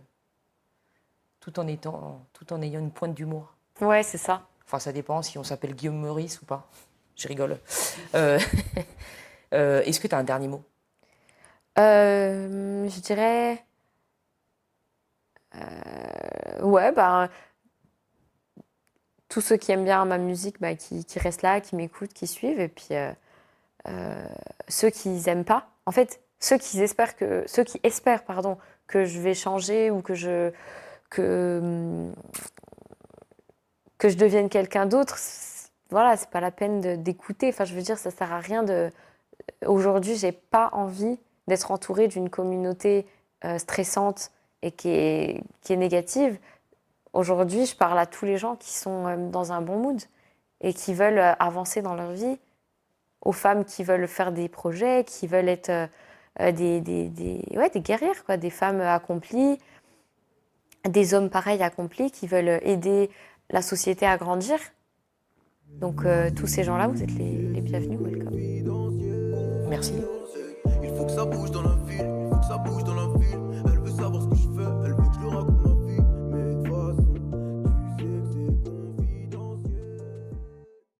tout en ayant une pointe d'humour. Ouais, c'est ça. Enfin, ça dépend si on s'appelle Guillaume Meurice ou pas. Je rigole. Est-ce que tu as un dernier mot? Je dirais... ouais, bah... tous ceux qui aiment bien ma musique, bah, qui restent là, qui m'écoutent, qui suivent. Et puis ceux qui n'aiment pas, en fait, ceux qui espèrent, pardon, que je vais changer ou que je devienne quelqu'un d'autre, voilà, c'est pas la peine d'écouter. Enfin, je veux dire, ça sert à rien de... Aujourd'hui, j'ai pas envie d'être entourée d'une communauté stressante et qui est négative. Aujourd'hui, je parle à tous les gens qui sont dans un bon mood et qui veulent avancer dans leur vie, aux femmes qui veulent faire des projets, qui veulent être des guerrières, quoi, des femmes accomplies, des hommes pareils accomplis qui veulent aider la société à grandir. Donc tous ces gens-là, vous êtes les bienvenus, welcome. Merci. Il faut que ça bouge dans la ville, il faut que ça bouge